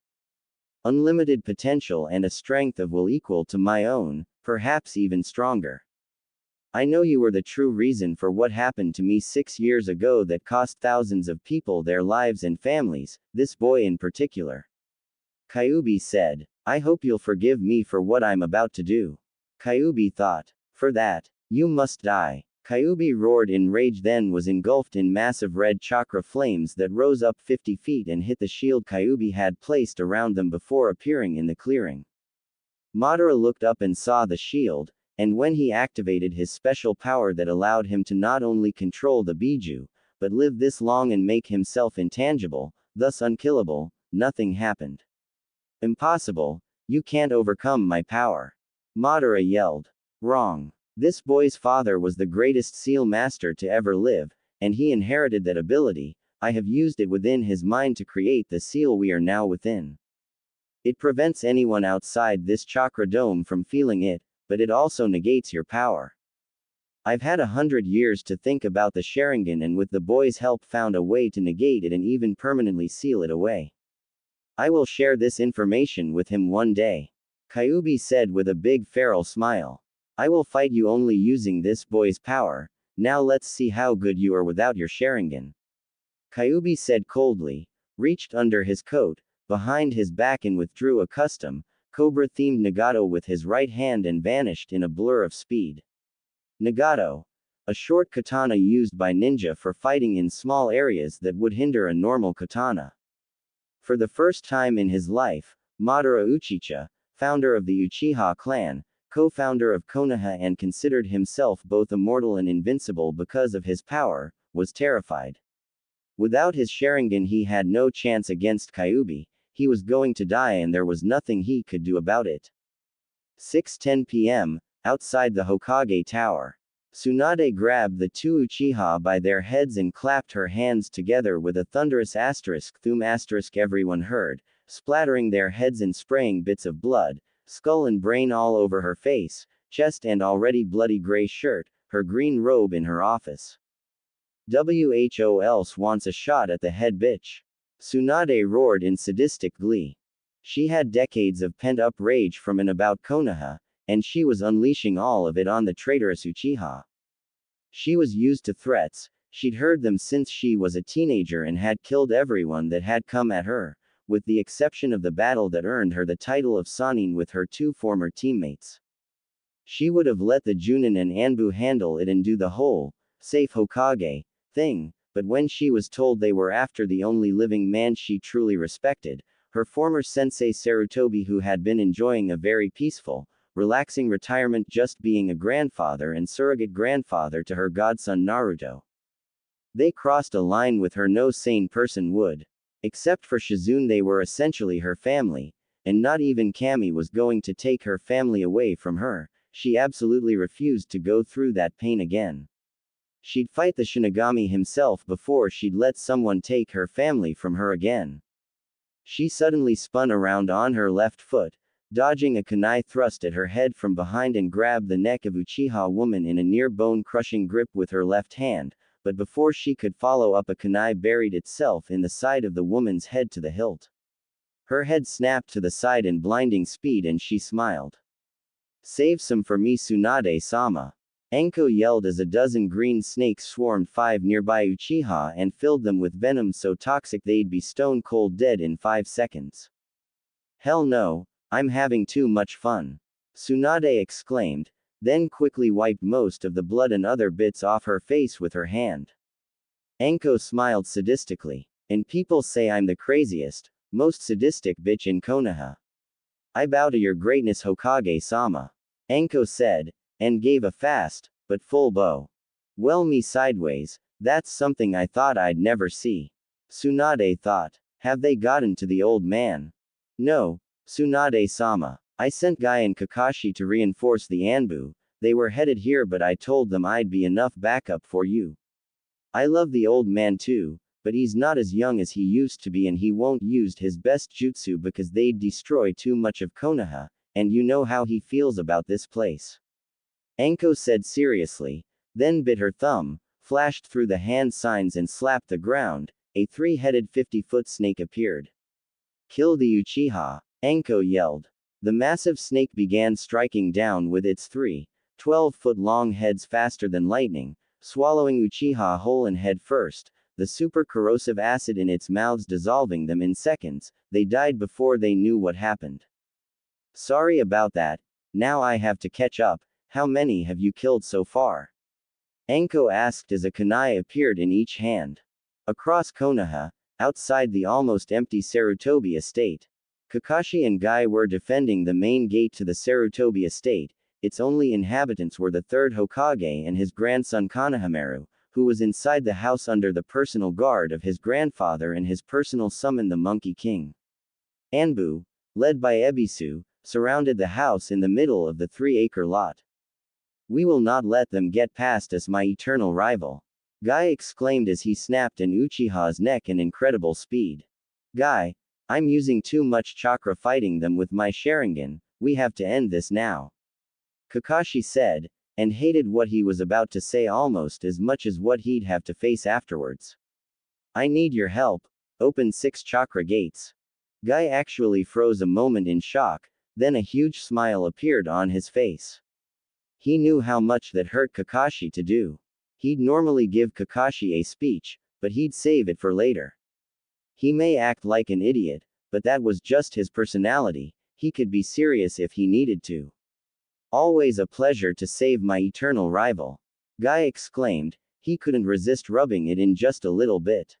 Unlimited potential and a strength of will equal to my own, perhaps even stronger. I know you were the true reason for what happened to me 6 years ago that cost thousands of people their lives and families, this boy in particular. Kyuubi said. I hope you'll forgive me for what I'm about to do. Kyuubi thought. For that, you must die. Kyuubi roared in rage, then was engulfed in massive red chakra flames that rose up 50 feet and hit the shield Kyuubi had placed around them before appearing in the clearing. Madara looked up and saw the shield, and when he activated his special power that allowed him to not only control the Biju, but live this long and make himself intangible, thus unkillable, nothing happened. Impossible, you can't overcome my power. Madara yelled. Wrong. This boy's father was the greatest seal master to ever live, and he inherited that ability. I have used it within his mind to create the seal we are now within. It prevents anyone outside this chakra dome from feeling it, but it also negates your power. I've had 100 years to think about the Sharingan, and with the boy's help found a way to negate it and even permanently seal it away. I will share this information with him one day. Kyuubi said with a big feral smile. I will fight you only using this boy's power. Now let's see how good you are without your Sharingan. Kyuubi said coldly, reached under his coat, behind his back, and withdrew a custom, Cobra-themed Nagato with his right hand and vanished in a blur of speed. Nagato. A short katana used by ninja for fighting in small areas that would hinder a normal katana. For the first time in his life, Madara Uchiha, founder of the Uchiha clan, co-founder of Konoha and considered himself both immortal and invincible because of his power, was terrified. Without his Sharingan he had no chance against Kyuubi. He was going to die and there was nothing he could do about it. 6:10 p.m., outside the Hokage Tower. Tsunade grabbed the two Uchiha by their heads and clapped her hands together with a thunderous asterisk thum asterisk everyone heard, splattering their heads and spraying bits of blood, skull and brain all over her face, chest and already bloody gray shirt, her green robe in her office. Who else wants a shot at the head bitch? Tsunade roared in sadistic glee. She had decades of pent-up rage from and about Konoha, and she was unleashing all of it on the traitorous Uchiha. She was used to threats, she'd heard them since she was a teenager and had killed everyone that had come at her, with the exception of the battle that earned her the title of Sannin with her two former teammates. She would have let the Junin and Anbu handle it and do the whole, safe Hokage, thing, but when she was told they were after the only living man she truly respected, her former sensei Sarutobi, who had been enjoying a very peaceful, relaxing retirement just being a grandfather and surrogate grandfather to her godson Naruto. They crossed a line with her no sane person would. Except for Shizune, they were essentially her family, and not even Kami was going to take her family away from her. She absolutely refused to go through that pain again. She'd fight the Shinigami himself before she'd let someone take her family from her again. She suddenly spun around on her left foot, dodging a kunai thrust at her head from behind, and grabbed the neck of Uchiha woman in a near bone-crushing grip with her left hand, but before she could follow up, a kunai buried itself in the side of the woman's head to the hilt. Her head snapped to the side in blinding speed and she smiled. Save some for me, Tsunade-sama. Anko yelled as a dozen green snakes swarmed 5 nearby Uchiha and filled them with venom so toxic they'd be stone cold dead in 5 seconds. Hell no, I'm having too much fun. Tsunade exclaimed, then quickly wiped most of the blood and other bits off her face with her hand. Anko smiled sadistically. And people say I'm the craziest, most sadistic bitch in Konoha. I bow to your greatness Hokage-sama. Anko said, and gave a fast, but full bow. Well me sideways, that's something I thought I'd never see. Tsunade thought. Have they gotten to the old man? No, Tsunade-sama. I sent Guy and Kakashi to reinforce the Anbu. They were headed here but I told them I'd be enough backup for you. I love the old man too, but he's not as young as he used to be and he won't use his best jutsu because they'd destroy too much of Konoha, and you know how he feels about this place. Anko said seriously, then bit her thumb, flashed through the hand signs and slapped the ground. A three-headed 50-foot snake appeared. Kill the Uchiha, Anko yelled. The massive snake began striking down with its 12-foot-long heads faster than lightning, swallowing Uchiha whole and head first, the super corrosive acid in its mouths dissolving them in seconds. They died before they knew what happened. Sorry about that, now I have to catch up. How many have you killed so far? Anko asked as a kunai appeared in each hand. Across Konoha, outside the almost empty Sarutobi estate, Kakashi and Guy were defending the main gate to the Sarutobi estate. Its only inhabitants were the third Hokage and his grandson Konohamaru, who was inside the house under the personal guard of his grandfather and his personal summon the Monkey King. Anbu, led by Ebisu, surrounded the house in the middle of the 3-acre lot. We will not let them get past us, my eternal rival. Guy exclaimed as he snapped an Uchiha's neck in incredible speed. Guy, I'm using too much chakra fighting them with my Sharingan, we have to end this now. Kakashi said, and hated what he was about to say almost as much as what he'd have to face afterwards. I need your help. Open 6 chakra gates. Guy actually froze a moment in shock, then a huge smile appeared on his face. He knew how much that hurt Kakashi to do. He'd normally give Kakashi a speech, but he'd save it for later. He may act like an idiot, but that was just his personality. He could be serious if he needed to. Always a pleasure to save my eternal rival. Guy exclaimed, he couldn't resist rubbing it in just a little bit.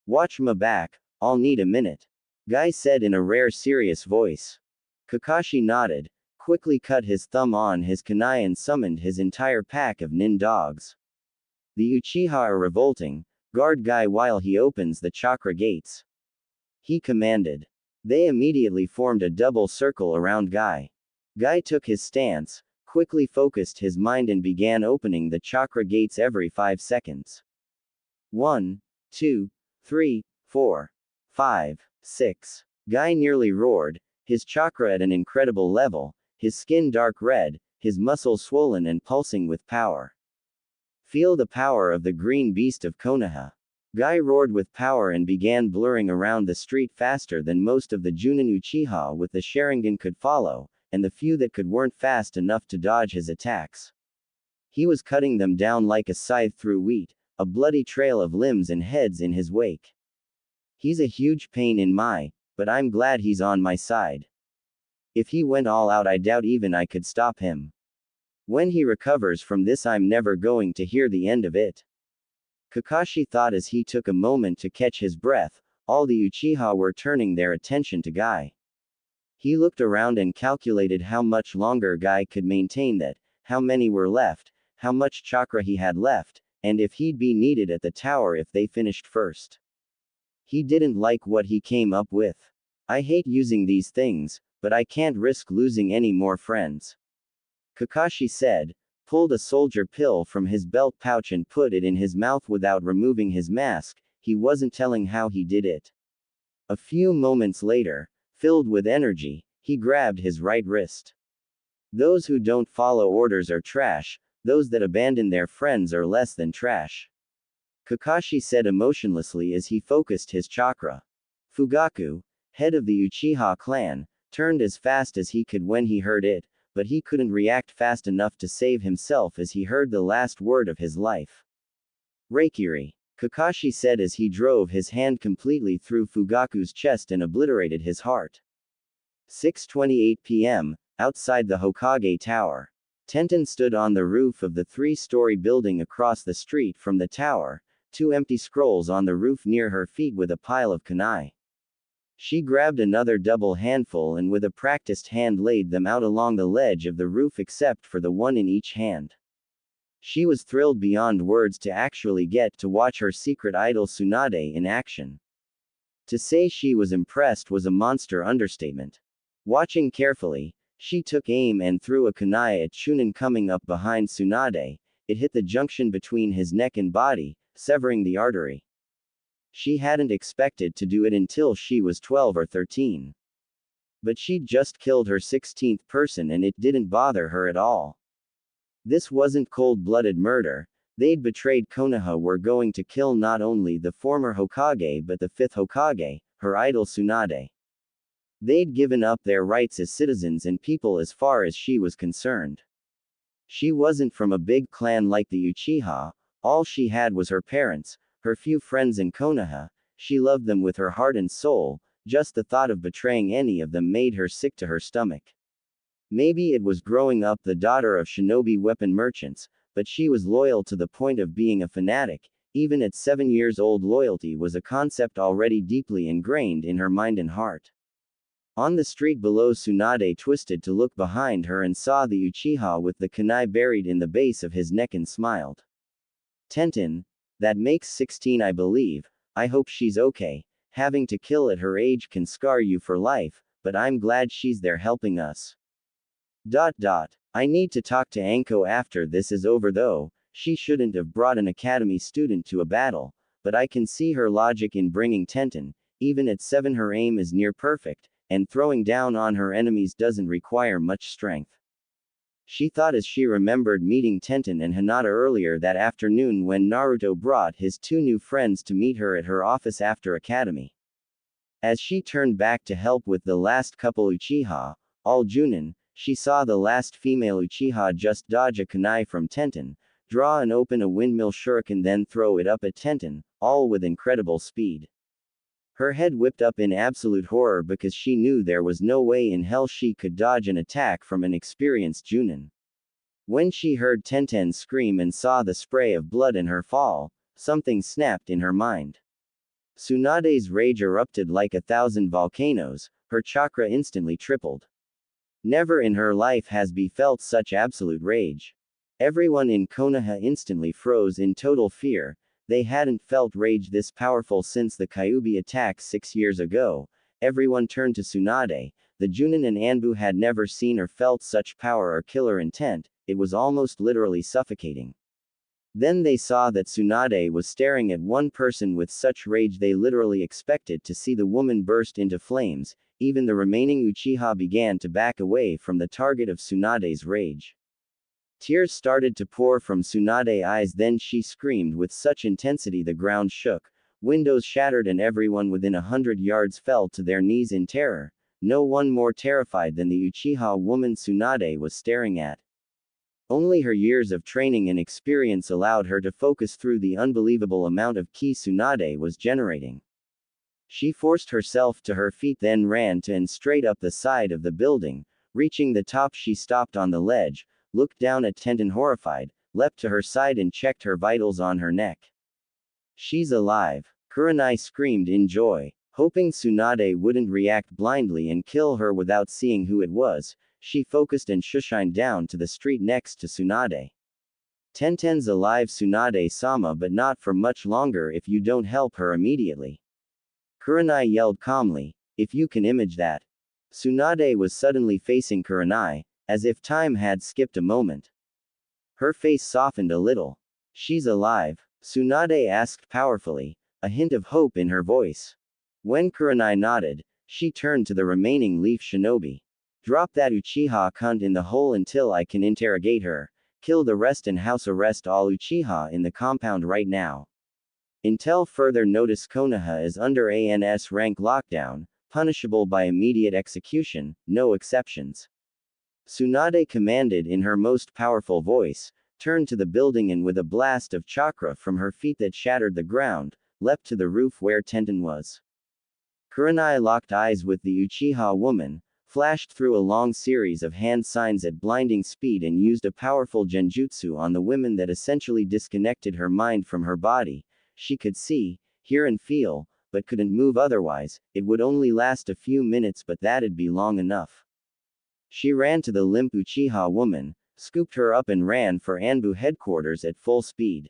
Watch my back, I'll need a minute. Guy said in a rare serious voice. Kakashi nodded, quickly cut his thumb on his kunai and summoned his entire pack of nin dogs. The Uchiha are revolting, guard Guy while he opens the chakra gates. He commanded. They immediately formed a double circle around Guy. Guy took his stance, quickly focused his mind and began opening the chakra gates every 5 seconds. 1, 2, 3, 4, 5, 6. Guy nearly roared, his chakra at an incredible level, his skin dark red, his muscles swollen and pulsing with power. Feel the power of the green beast of Konoha. Guy roared with power and began blurring around the street faster than most of the Junin Uchiha with the Sharingan could follow, and the few that could weren't fast enough to dodge his attacks. He was cutting them down like a scythe through wheat, a bloody trail of limbs and heads in his wake. He's a huge pain in my, but I'm glad he's on my side. If he went all out I doubt even I could stop him. When he recovers from this I'm never going to hear the end of it. Kakashi thought as he took a moment to catch his breath. All the Uchiha were turning their attention to Guy. He looked around and calculated how much longer Guy could maintain that, how many were left, how much chakra he had left, and if he'd be needed at the tower if they finished first. He didn't like what he came up with. I hate using these things, but I can't risk losing any more friends. Kakashi said, pulled a soldier pill from his belt pouch and put it in his mouth without removing his mask. He wasn't telling how he did it. A few moments later, filled with energy, he grabbed his right wrist. Those who don't follow orders are trash, those that abandon their friends are less than trash. Kakashi said emotionlessly as he focused his chakra. Fugaku, head of the Uchiha clan, turned as fast as he could when he heard it, but he couldn't react fast enough to save himself as he heard the last word of his life. Reikiri, Kakashi said as he drove his hand completely through Fugaku's chest and obliterated his heart. 6:28 p.m., outside the Hokage Tower. Tenten stood on the roof of the 3-story building across the street from the tower, two empty scrolls on the roof near her feet with a pile of kunai. She grabbed another double handful and with a practiced hand laid them out along the ledge of the roof except for the one in each hand. She was thrilled beyond words to actually get to watch her secret idol Tsunade in action. To say she was impressed was a monster understatement. Watching carefully, she took aim and threw a kunai at Chunin coming up behind Tsunade. It hit the junction between his neck and body, severing the artery. She hadn't expected to do it until she was 12 or 13. But she'd just killed her 16th person and it didn't bother her at all. This wasn't cold-blooded murder. They'd betrayed Konoha were going to kill not only the former Hokage but the 5th Hokage, her idol Tsunade. They'd given up their rights as citizens and people as far as she was concerned. She wasn't from a big clan like the Uchiha. All she had was her parents, her few friends in Konoha. She loved them with her heart and soul. Just the thought of betraying any of them made her sick to her stomach. Maybe it was growing up the daughter of shinobi weapon merchants, but she was loyal to the point of being a fanatic. Even at 7 years old, loyalty was a concept already deeply ingrained in her mind and heart. On the street below, Tsunade twisted to look behind her and saw the Uchiha with the kunai buried in the base of his neck and smiled. Tenten, that makes 16 I believe. I hope she's okay. Having to kill at her age can scar you for life, but I'm glad she's there helping us. I need to talk to Anko after this is over though. She shouldn't have brought an academy student to a battle, but I can see her logic in bringing Tenten. Even at 7 her aim is near perfect, and throwing down on her enemies doesn't require much strength. She thought as she remembered meeting Tenten and Hinata earlier that afternoon when Naruto brought his 2 new friends to meet her at her office after academy. As she turned back to help with the last couple Uchiha, all Junin, she saw the last female Uchiha just dodge a kunai from Tenten, draw and open a windmill shuriken then throw it up at Tenten, all with incredible speed. Her head whipped up in absolute horror because she knew there was no way in hell she could dodge an attack from an experienced Junin. When she heard Tenten scream and saw the spray of blood in her fall, something snapped in her mind. Tsunade's rage erupted like 1,000 volcanoes, her chakra instantly tripled. Never in her life has Bee felt such absolute rage. Everyone in Konoha instantly froze in total fear. They hadn't felt rage this powerful since the Kyuubi attack 6 years ago. Everyone turned to Tsunade. The Junin and Anbu had never seen or felt such power or killer intent. It was almost literally suffocating. Then they saw that Tsunade was staring at one person with such rage they literally expected to see the woman burst into flames. Even the remaining Uchiha began to back away from the target of Tsunade's rage. Tears started to pour from Tsunade's eyes, then she screamed with such intensity the ground shook, windows shattered and everyone within 100 yards fell to their knees in terror. No one more terrified than the Uchiha woman Tsunade was staring at. Only her years of training and experience allowed her to focus through the unbelievable amount of ki Tsunade was generating. She forced herself to her feet then ran to and straight up the side of the building. Reaching the top she stopped on the ledge, looked down at Tenten horrified, leapt to her side and checked her vitals on her neck. She's alive. Kurenai screamed in joy. Hoping Tsunade wouldn't react blindly and kill her without seeing who it was, she focused and shushined down to the street next to Tsunade. Tenten's alive Tsunade-sama, but not for much longer if you don't help her immediately. Kurenai yelled calmly, if you can image that. Tsunade was suddenly facing Kurenai, as if time had skipped a moment. Her face softened a little. She's alive? Tsunade asked powerfully, a hint of hope in her voice. When Kurenai nodded, she turned to the remaining Leaf Shinobi. Drop that Uchiha cunt in the hole until I can interrogate her. Kill the rest and house arrest all Uchiha in the compound right now. Until further notice, Konoha is under ANS rank lockdown, punishable by immediate execution, no exceptions. Tsunade commanded in her most powerful voice, turned to the building and with a blast of chakra from her feet that shattered the ground, leapt to the roof where Tenten was. Kurenai locked eyes with the Uchiha woman, flashed through a long series of hand signs at blinding speed and used a powerful genjutsu on the woman that essentially disconnected her mind from her body. She could see, hear and feel, but couldn't move otherwise. It would only last a few minutes, but that'd be long enough. She ran to the limp Uchiha woman, scooped her up and ran for Anbu headquarters at full speed.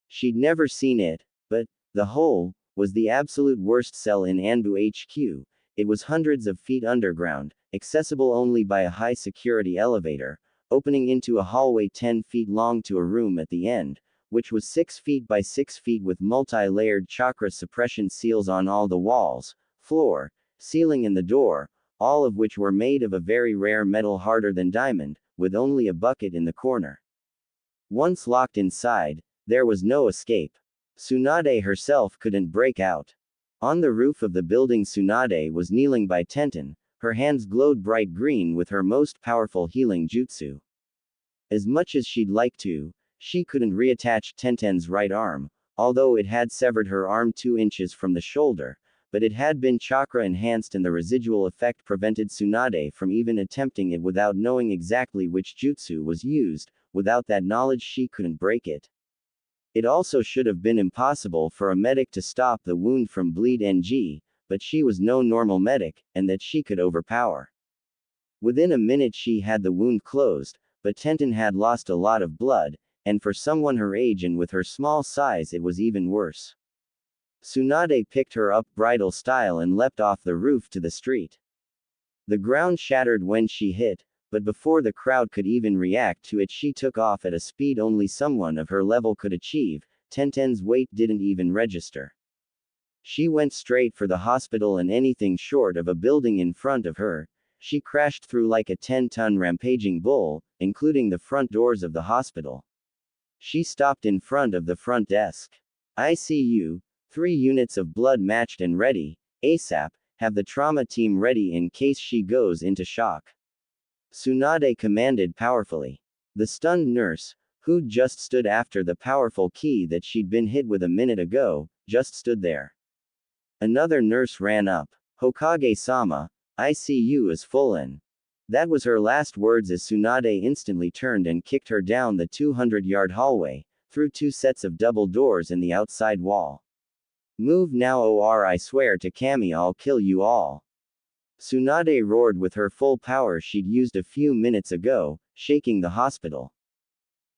She'd never seen it, but the hole was the absolute worst cell in Anbu HQ. It was hundreds of feet underground, accessible only by a high-security elevator, opening into a hallway 10 feet long to a room at the end, which was 6 feet by 6 feet with multi-layered chakra suppression seals on all the walls, floor, ceiling and the door, all of which were made of a very rare metal harder than diamond, with only a bucket in the corner. Once locked inside, there was no escape. Tsunade herself couldn't break out. On the roof of the building, Tsunade was kneeling by Tenten. Her hands glowed bright green with her most powerful healing jutsu. As much as she'd like to, she couldn't reattach Tenten's right arm, although it had severed her arm 2 inches from the shoulder, but it had been chakra enhanced and the residual effect prevented Tsunade from even attempting it without knowing exactly which jutsu was used. Without that knowledge, she couldn't break it. It also should have been impossible for a medic to stop the wound from bleed NG, but she was no normal medic, and that she could overpower. Within a minute she had the wound closed, but Tenten had lost a lot of blood, and for someone her age and with her small size it was even worse. Tsunade picked her up bridal style and leapt off the roof to the street. The ground shattered when she hit, but before the crowd could even react to it, she took off at a speed only someone of her level could achieve. Tenten's weight didn't even register. She went straight for the hospital, and anything short of a building in front of her, she crashed through like a 10-ton rampaging bull, including the front doors of the hospital. She stopped in front of the front desk. ICU, 3 units of blood matched and ready, ASAP, have the trauma team ready in case she goes into shock. Tsunade commanded powerfully. The stunned nurse, who'd just stood after the powerful key that she'd been hit with a minute ago, just stood there. Another nurse ran up. Hokage-sama, ICU is full in. That was her last words as Tsunade instantly turned and kicked her down the 200-yard hallway, through 2 sets of double doors in the outside wall. Move now, or I swear to Kami I'll kill you all. Tsunade roared with her full power she'd used a few minutes ago, shaking the hospital.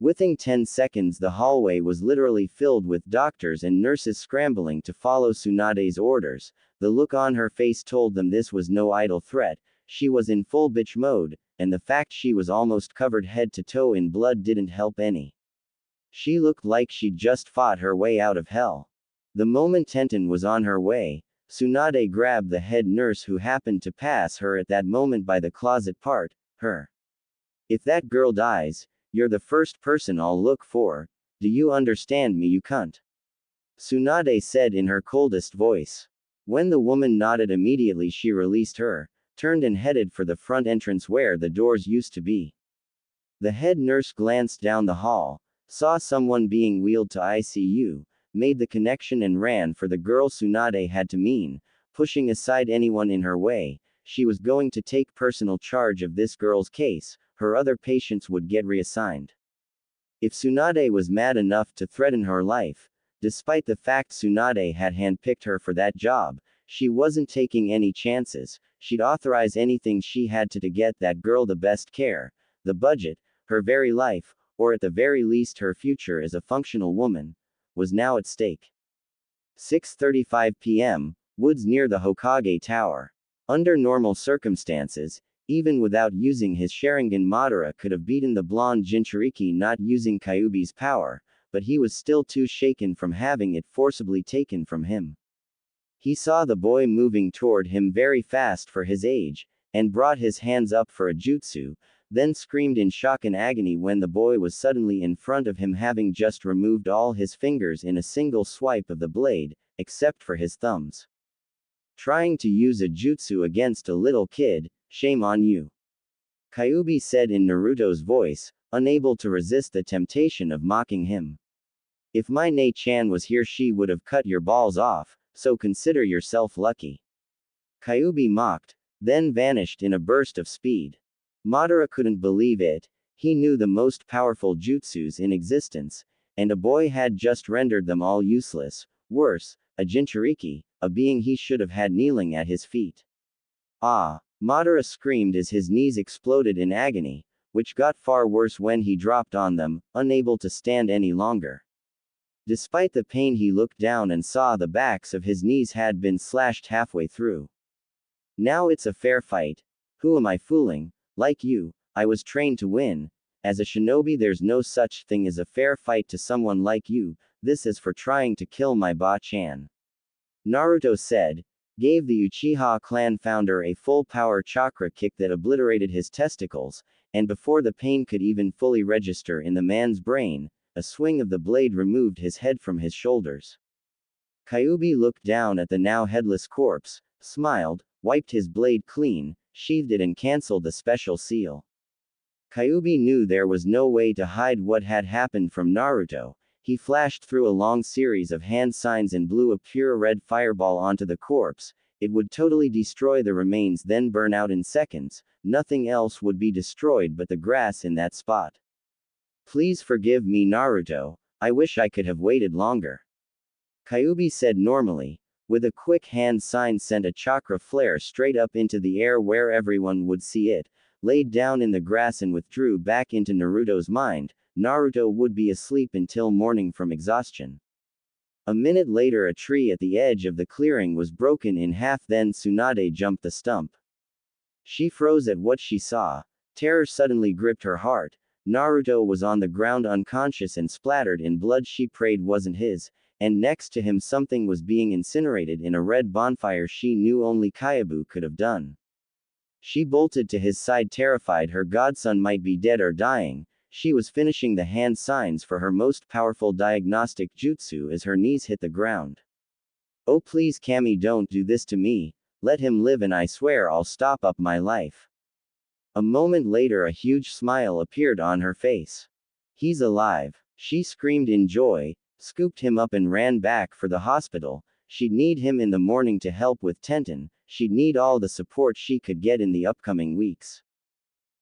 Within 10 seconds the hallway was literally filled with doctors and nurses scrambling to follow Tsunade's orders. The look on her face told them this was no idle threat. She was in full bitch mode, and the fact she was almost covered head to toe in blood didn't help any. She looked like she'd just fought her way out of hell. The moment Tenten was on her way, Tsunade grabbed the head nurse who happened to pass her at that moment by the closet part, her. If that girl dies, you're the first person I'll look for. Do you understand me, you cunt? Tsunade said in her coldest voice. When the woman nodded immediately, she released her, turned and headed for the front entrance where the doors used to be. The head nurse glanced down the hall, saw someone being wheeled to ICU, made the connection and ran for the girl Tsunade had to mean, pushing aside anyone in her way. She was going to take personal charge of this girl's case. Her other patients would get reassigned. If Tsunade was mad enough to threaten her life, despite the fact Tsunade had handpicked her for that job, she wasn't taking any chances. She'd authorize anything she had to get that girl the best care, the budget, her very life, or at the very least her future as a functional woman, was now at stake. 6:35 p.m., woods near the Hokage Tower. Under normal circumstances, even without using his Sharingan, Madara could have beaten the blonde Jinchuriki not using Kyuubi's power, but he was still too shaken from having it forcibly taken from him. He saw the boy moving toward him very fast for his age, and brought his hands up for a jutsu, then screamed in shock and agony when the boy was suddenly in front of him, having just removed all his fingers in a single swipe of the blade, except for his thumbs. Trying to use a jutsu against a little kid, shame on you. Kyuubi said in Naruto's voice, unable to resist the temptation of mocking him. If my Nei-chan was here, she would have cut your balls off, so consider yourself lucky. Kyuubi mocked, then vanished in a burst of speed. Madara couldn't believe it. He knew the most powerful jutsus in existence. and a boy had just rendered them all useless. Worse, a Jinchuriki, a being he should have had kneeling at his feet. Ah! Madara screamed as his knees exploded in agony, which got far worse when he dropped on them, unable to stand any longer. Despite the pain, he looked down and saw the backs of his knees had been slashed halfway through. Now it's a fair fight. Who am I fooling? Like you, I was trained to win. As a shinobi, there's no such thing as a fair fight to someone like you. This is for trying to kill my Ba-chan. Naruto said, gave the Uchiha clan founder a full power chakra kick that obliterated his testicles, and before the pain could even fully register in the man's brain, a swing of the blade removed his head from his shoulders. Kyuubi looked down at the now headless corpse, smiled, wiped his blade clean, sheathed it and cancelled the special seal. Kyuubi knew there was no way to hide what had happened from Naruto. He flashed through a long series of hand signs and blew a pure red fireball onto the corpse. It would totally destroy the remains, then burn out in seconds. Nothing else would be destroyed but the grass in that spot. Please forgive me, Naruto. I wish I could have waited longer. Kyuubi said normally. With a quick hand sign sent a chakra flare straight up into the air where everyone would see it, laid down in the grass and withdrew back into Naruto's mind. Naruto would be asleep until morning from exhaustion. A minute later, a tree at the edge of the clearing was broken in half, then Tsunade jumped the stump. She froze at what she saw. Terror suddenly gripped her heart. Naruto was on the ground unconscious and splattered in blood she prayed wasn't his, and next to him something was being incinerated in a red bonfire she knew only Kaiba could have done. She bolted to his side, terrified her godson might be dead or dying. She was finishing the hand signs for her most powerful diagnostic jutsu as her knees hit the ground. Oh please Kami, don't do this to me, let him live and I swear I'll stop up my life. A moment later, a huge smile appeared on her face. He's alive. She screamed in joy, scooped him up and ran back for the hospital. She'd need him in the morning to help with Tenten. She'd need all the support she could get in the upcoming weeks.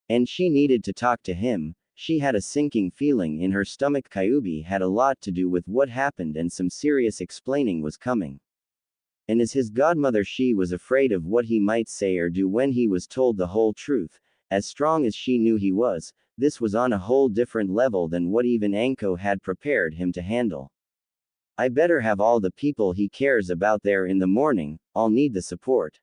And she needed to talk to him. She had a sinking feeling in her stomach. Kyuubi had a lot to do with what happened and some serious explaining was coming. And as his godmother, she was afraid of what he might say or do when he was told the whole truth. As strong as she knew he was, this was on a whole different level than what even Anko had prepared him to handle. I better have all the people he cares about there in the morning, I'll need the support.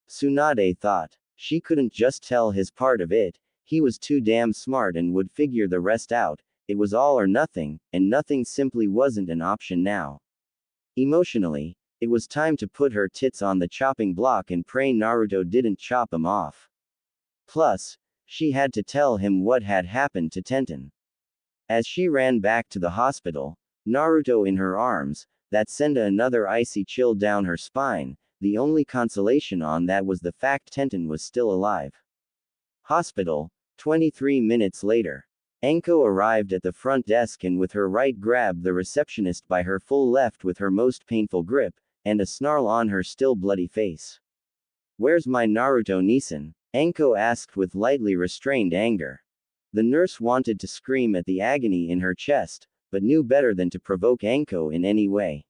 Tsunade thought. She couldn't just tell his part of it, he was too damn smart and would figure the rest out. It was all or nothing, and nothing simply wasn't an option now. Emotionally, it was time to put her tits on the chopping block and pray Naruto didn't chop them off. Plus, she had to tell him what had happened to Tenten. As she ran back to the hospital, Naruto in her arms, that sent another icy chill down her spine. The only consolation on that was the fact Tenten was still alive. Hospital. 23 minutes later. Anko arrived at the front desk and with her right grabbed the receptionist by her full left with her most painful grip, and a snarl on her still bloody face. Where's my Naruto-Nisan? Anko asked with lightly restrained anger. The nurse wanted to scream at the agony in her chest, but knew better than to provoke Anko in any way.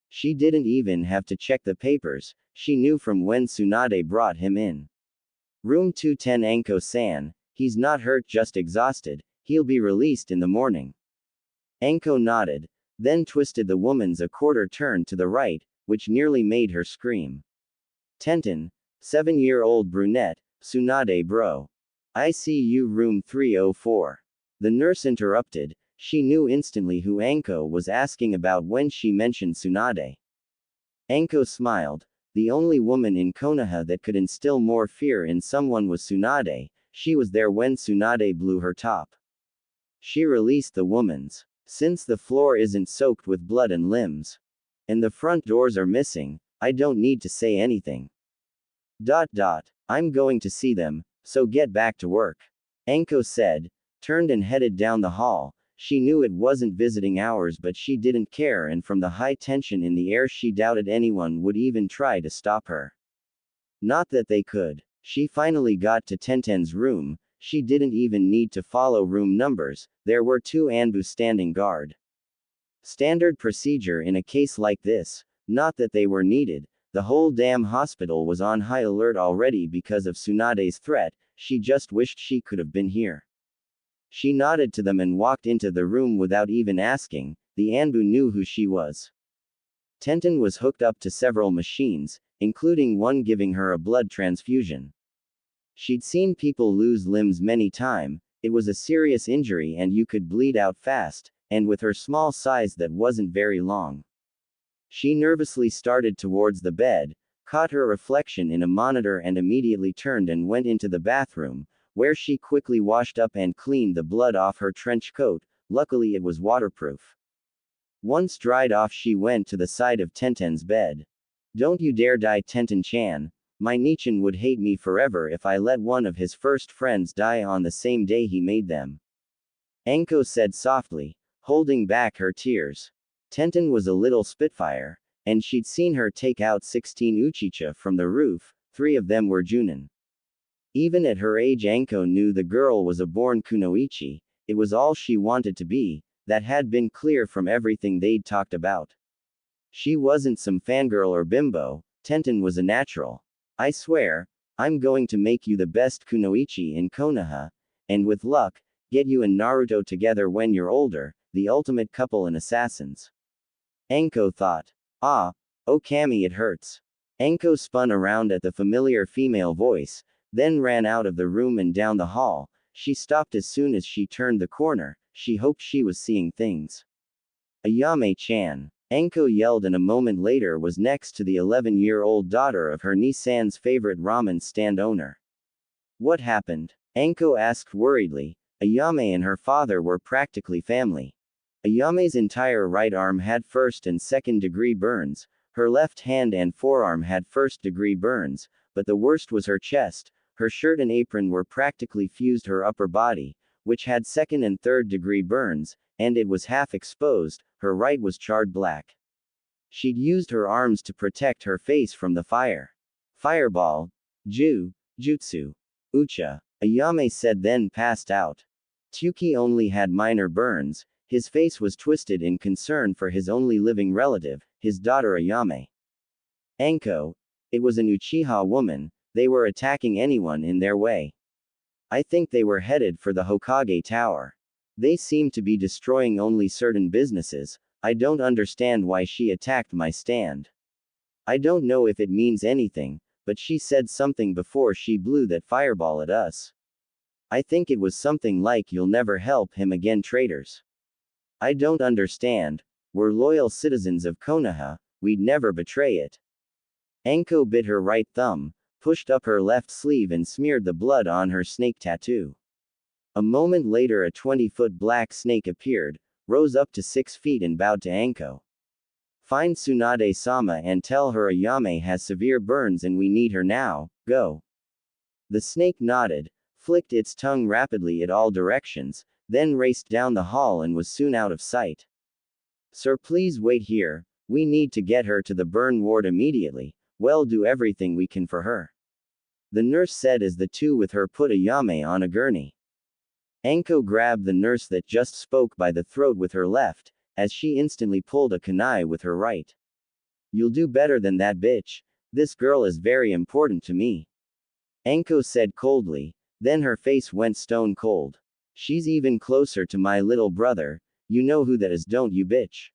She didn't even have to check the papers, she knew from when Tsunade brought him in. Room 210. Anko-san, he's not hurt, just exhausted, he'll be released in the morning. Anko nodded, then twisted the woman's a quarter turn to the right, which nearly made her scream. Tenten, 7-year-old brunette, Tsunade bro. ICU room 304. The nurse interrupted. She knew instantly who Anko was asking about when she mentioned Tsunade. Anko smiled. The only woman in Konoha that could instill more fear in someone was Tsunade. She was there when Tsunade blew her top. She released the woman's. Since the floor isn't soaked with blood and limbs, and the front doors are missing, I don't need to say anything. I'm going to see them, so get back to work. Anko said, turned and headed down the hall. She knew it wasn't visiting hours, but she didn't care, and from the high tension in the air she doubted anyone would even try to stop her. Not that they could. She finally got to Tenten's room. She didn't even need to follow room numbers, there were two Anbu standing guard. Standard procedure in a case like this, not that they were needed, the whole damn hospital was on high alert already because of Tsunade's threat, she just wished she could have been here. She nodded to them and walked into the room without even asking, the Anbu knew who she was. Tenten was hooked up to several machines, including one giving her a blood transfusion. She'd seen people lose limbs many times, it was a serious injury and you could bleed out fast, and with her small size that wasn't very long. She nervously started towards the bed, caught her reflection in a monitor and immediately turned and went into the bathroom, where she quickly washed up and cleaned the blood off her trench coat, luckily it was waterproof. Once dried off she went to the side of Tenten's bed. Don't you dare die Tenten-chan, my Nichan would hate me forever if I let one of his first friends die on the same day he made them. Anko said softly, holding back her tears. Tenten was a little spitfire, and she'd seen her take out 16 Uchicha from the roof, 3 of them were Junin. Even at her age Anko knew the girl was a born kunoichi, it was all she wanted to be, that had been clear from everything they'd talked about. She wasn't some fangirl or bimbo, Tenten was a natural. I swear, I'm going to make you the best kunoichi in Konoha, and with luck, get you and Naruto together when you're older, the ultimate couple and assassins. Anko thought. Ah, oh Kami it hurts. Anko spun around at the familiar female voice, then ran out of the room and down the hall. She stopped as soon as she turned the corner, she hoped she was seeing things. Ayame-chan. Anko yelled and a moment later was next to the 11-year-old daughter of her Nissan's favorite ramen stand owner. What happened? Anko asked worriedly. Ayame and her father were practically family. Ayame's entire right arm had first and second degree burns, her left hand and forearm had first degree burns, but the worst was her chest, her shirt and apron were practically fused her upper body, which had second and third degree burns, and it was half exposed, her right was charred black. She'd used her arms to protect her face from the fire. Fireball. Jutsu. Ucha. Ayame said then passed out. Tsuki only had minor burns, his face was twisted in concern for his only living relative, his daughter Ayame. Anko. It was an Uchiha woman, they were attacking anyone in their way. I think they were headed for the Hokage Tower. They seemed to be destroying only certain businesses, I don't understand why she attacked my stand. I don't know if it means anything, but she said something before she blew that fireball at us. I think it was something like you'll never help him again traitors. I don't understand, we're loyal citizens of Konoha, we'd never betray it. Anko bit her right thumb, pushed up her left sleeve and smeared the blood on her snake tattoo. A moment later a 20-foot black snake appeared, rose up to 6 feet and bowed to Anko. Find Tsunade-sama and tell her Ayame has severe burns and we need her now, go. The snake nodded, flicked its tongue rapidly at all directions, then raced down the hall and was soon out of sight. Sir, please wait here, we need to get her to the burn ward immediately, we'll do everything we can for her. The nurse said as the two with her put Ayame on a gurney. Anko grabbed the nurse that just spoke by the throat with her left, as she instantly pulled a kunai with her right. You'll do better than that bitch, this girl is very important to me. Anko said coldly, then her face went stone cold. She's even closer to my little brother, you know who that is don't you bitch?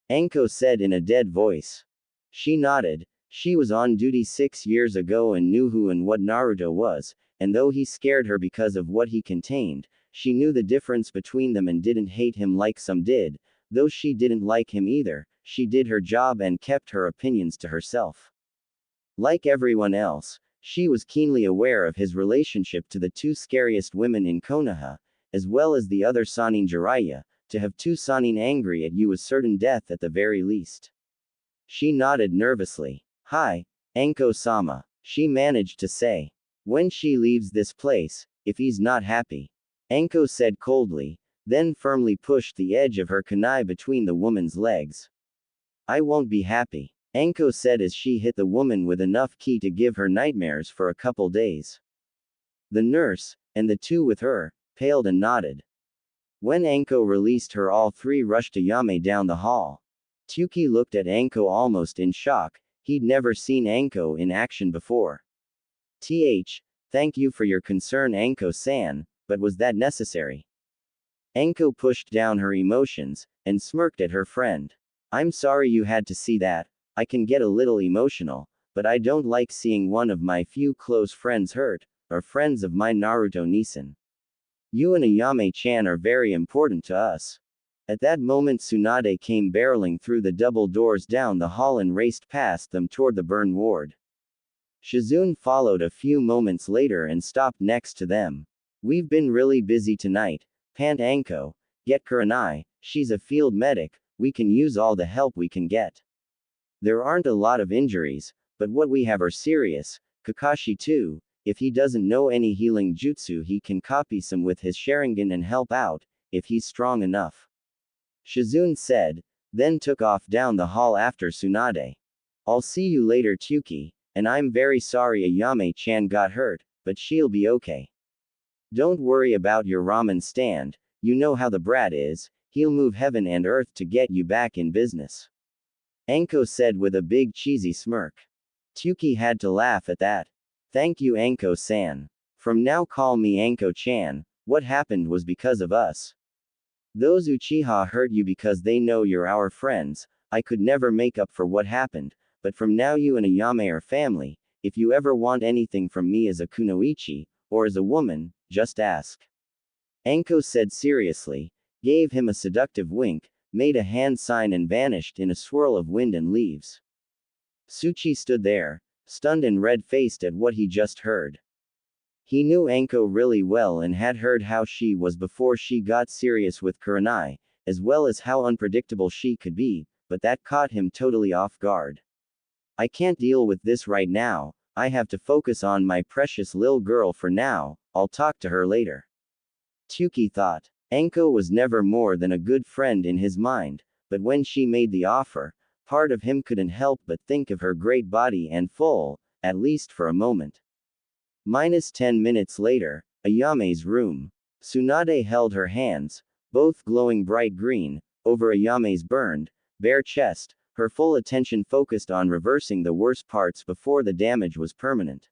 Anko said in a dead voice. She nodded, she was on duty 6 years ago and knew who and what Naruto was, and though he scared her because of what he contained, she knew the difference between them and didn't hate him like some did, though she didn't like him either, she did her job and kept her opinions to herself. Like everyone else, she was keenly aware of his relationship to the 2 scariest women in Konoha, as well as the other Sanin Jiraiya, to have 2 Sanin angry at you was certain death at the very least. She nodded nervously. Hi, Anko-sama, she managed to say. When she leaves this place, if he's not happy. Anko said coldly, then firmly pushed the edge of her kunai between the woman's legs. I won't be happy, Anko said as she hit the woman with enough ki to give her nightmares for a couple days. The nurse, and the two with her, paled and nodded. When Anko released her, all three rushed Ayame down the hall. Tuki looked at Anko almost in shock. He'd never seen Anko in action before. Thank you for your concern, Anko-san, but was that necessary? Anko pushed down her emotions, and smirked at her friend. I'm sorry you had to see that. I can get a little emotional, but I don't like seeing one of my few close friends hurt, or friends of mine. Naruto-Nisan. You and Ayame-chan are very important to us. At that moment Tsunade came barreling through the double doors down the hall and raced past them toward the burn ward. Shizune followed a few moments later and stopped next to them. We've been really busy tonight, pant Anko. Get Kurenai, she's a field medic, we can use all the help we can get. There aren't a lot of injuries, but what we have are serious. Kakashi too, if he doesn't know any healing jutsu he can copy some with his Sharingan and help out, if he's strong enough. Shizune said, then took off down the hall after Tsunade. I'll see you later, Tuki, and I'm very sorry Ayame-chan got hurt, but she'll be okay. Don't worry about your ramen stand, you know how the brat is, he'll move heaven and earth to get you back in business. Anko said with a big cheesy smirk. Tuki had to laugh at that. Thank you, Anko-san. From now call me Anko-chan, what happened was because of us. Those Uchiha hurt you because they know you're our friends. I could never make up for what happened, but from now you and Ayame are family. If you ever want anything from me as a kunoichi, or as a woman, just ask. Anko said seriously, gave him a seductive wink, made a hand sign and vanished in a swirl of wind and leaves. Suchi stood there, stunned and red-faced at what he just heard. He knew Anko really well and had heard how she was before she got serious with Kurenai, as well as how unpredictable she could be, but that caught him totally off guard. I can't deal with this right now, I have to focus on my precious lil girl for now, I'll talk to her later. Tuki thought. Anko was never more than a good friend in his mind, but when she made the offer, part of him couldn't help but think of her great body and full, at least for a moment. -10 minutes later, Ayame's room. Tsunade held her hands, both glowing bright green, over Ayame's burned, bare chest, her full attention focused on reversing the worst parts before the damage was permanent.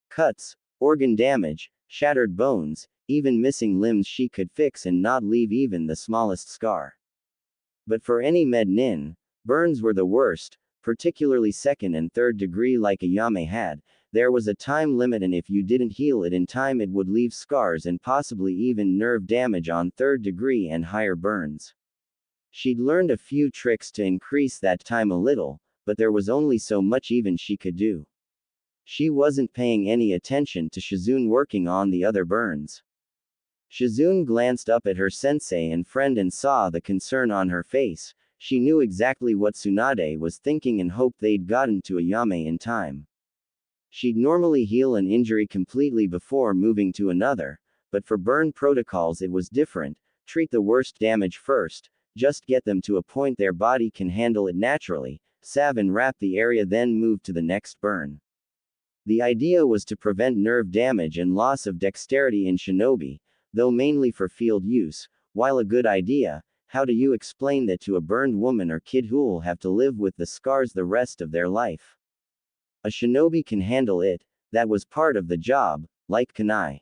Cuts, organ damage, shattered bones, even missing limbs she could fix and not leave even the smallest scar. But for any med nin, burns were the worst, particularly second and third degree like Ayame had. There was a time limit and if you didn't heal it in time it would leave scars and possibly even nerve damage on third degree and higher burns. She'd learned a few tricks to increase that time a little, but there was only so much even she could do. She wasn't paying any attention to Shizune working on the other burns. Shizune glanced up at her sensei and friend and saw the concern on her face. She knew exactly what Tsunade was thinking and hoped they'd gotten to Ayame in time. She'd normally heal an injury completely before moving to another, but for burn protocols it was different. Treat the worst damage first, just get them to a point their body can handle it naturally, salve and wrap the area then move to the next burn. The idea was to prevent nerve damage and loss of dexterity in shinobi, though mainly for field use. While a good idea, how do you explain that to a burned woman or kid who'll have to live with the scars the rest of their life? A shinobi can handle it, that was part of the job, like Kunai.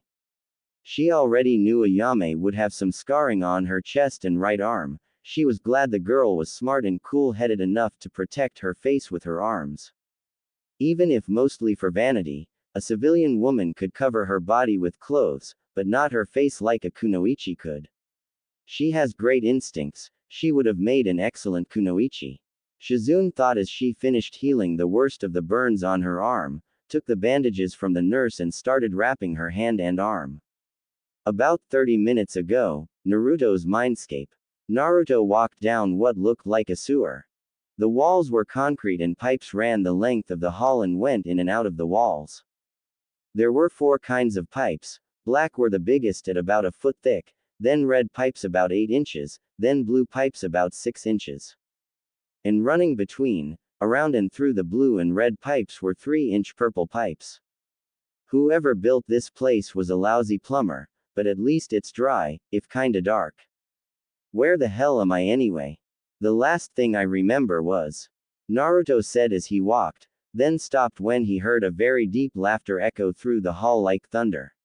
She already knew Ayame would have some scarring on her chest and right arm. She was glad the girl was smart and cool-headed enough to protect her face with her arms. Even if mostly for vanity, a civilian woman could cover her body with clothes, but not her face like a kunoichi could. She has great instincts, she would have made an excellent kunoichi. Shizune thought as she finished healing the worst of the burns on her arm, took the bandages from the nurse and started wrapping her hand and arm. About 30 minutes ago, Naruto's mindscape. Naruto walked down what looked like a sewer. The walls were concrete and pipes ran the length of the hall and went in and out of the walls. There were 4 kinds of pipes. Black were the biggest at about a foot thick, then red pipes about 8 inches, then blue pipes about 6 inches. And running between, around and through the blue and red pipes were 3-inch purple pipes. Whoever built this place was a lousy plumber, but at least it's dry, if kinda dark. Where the hell am I anyway? The last thing I remember was. Naruto said as he walked, then stopped when he heard a very deep laughter echo through the hall like thunder.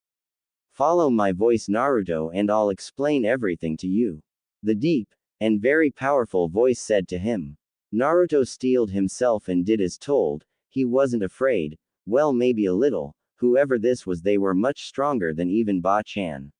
Follow my voice, Naruto, and I'll explain everything to you. The deep and very powerful voice said to him. Naruto steeled himself and did as told. He wasn't afraid. Well, maybe a little. Whoever this was, they were much stronger than even Ba-chan.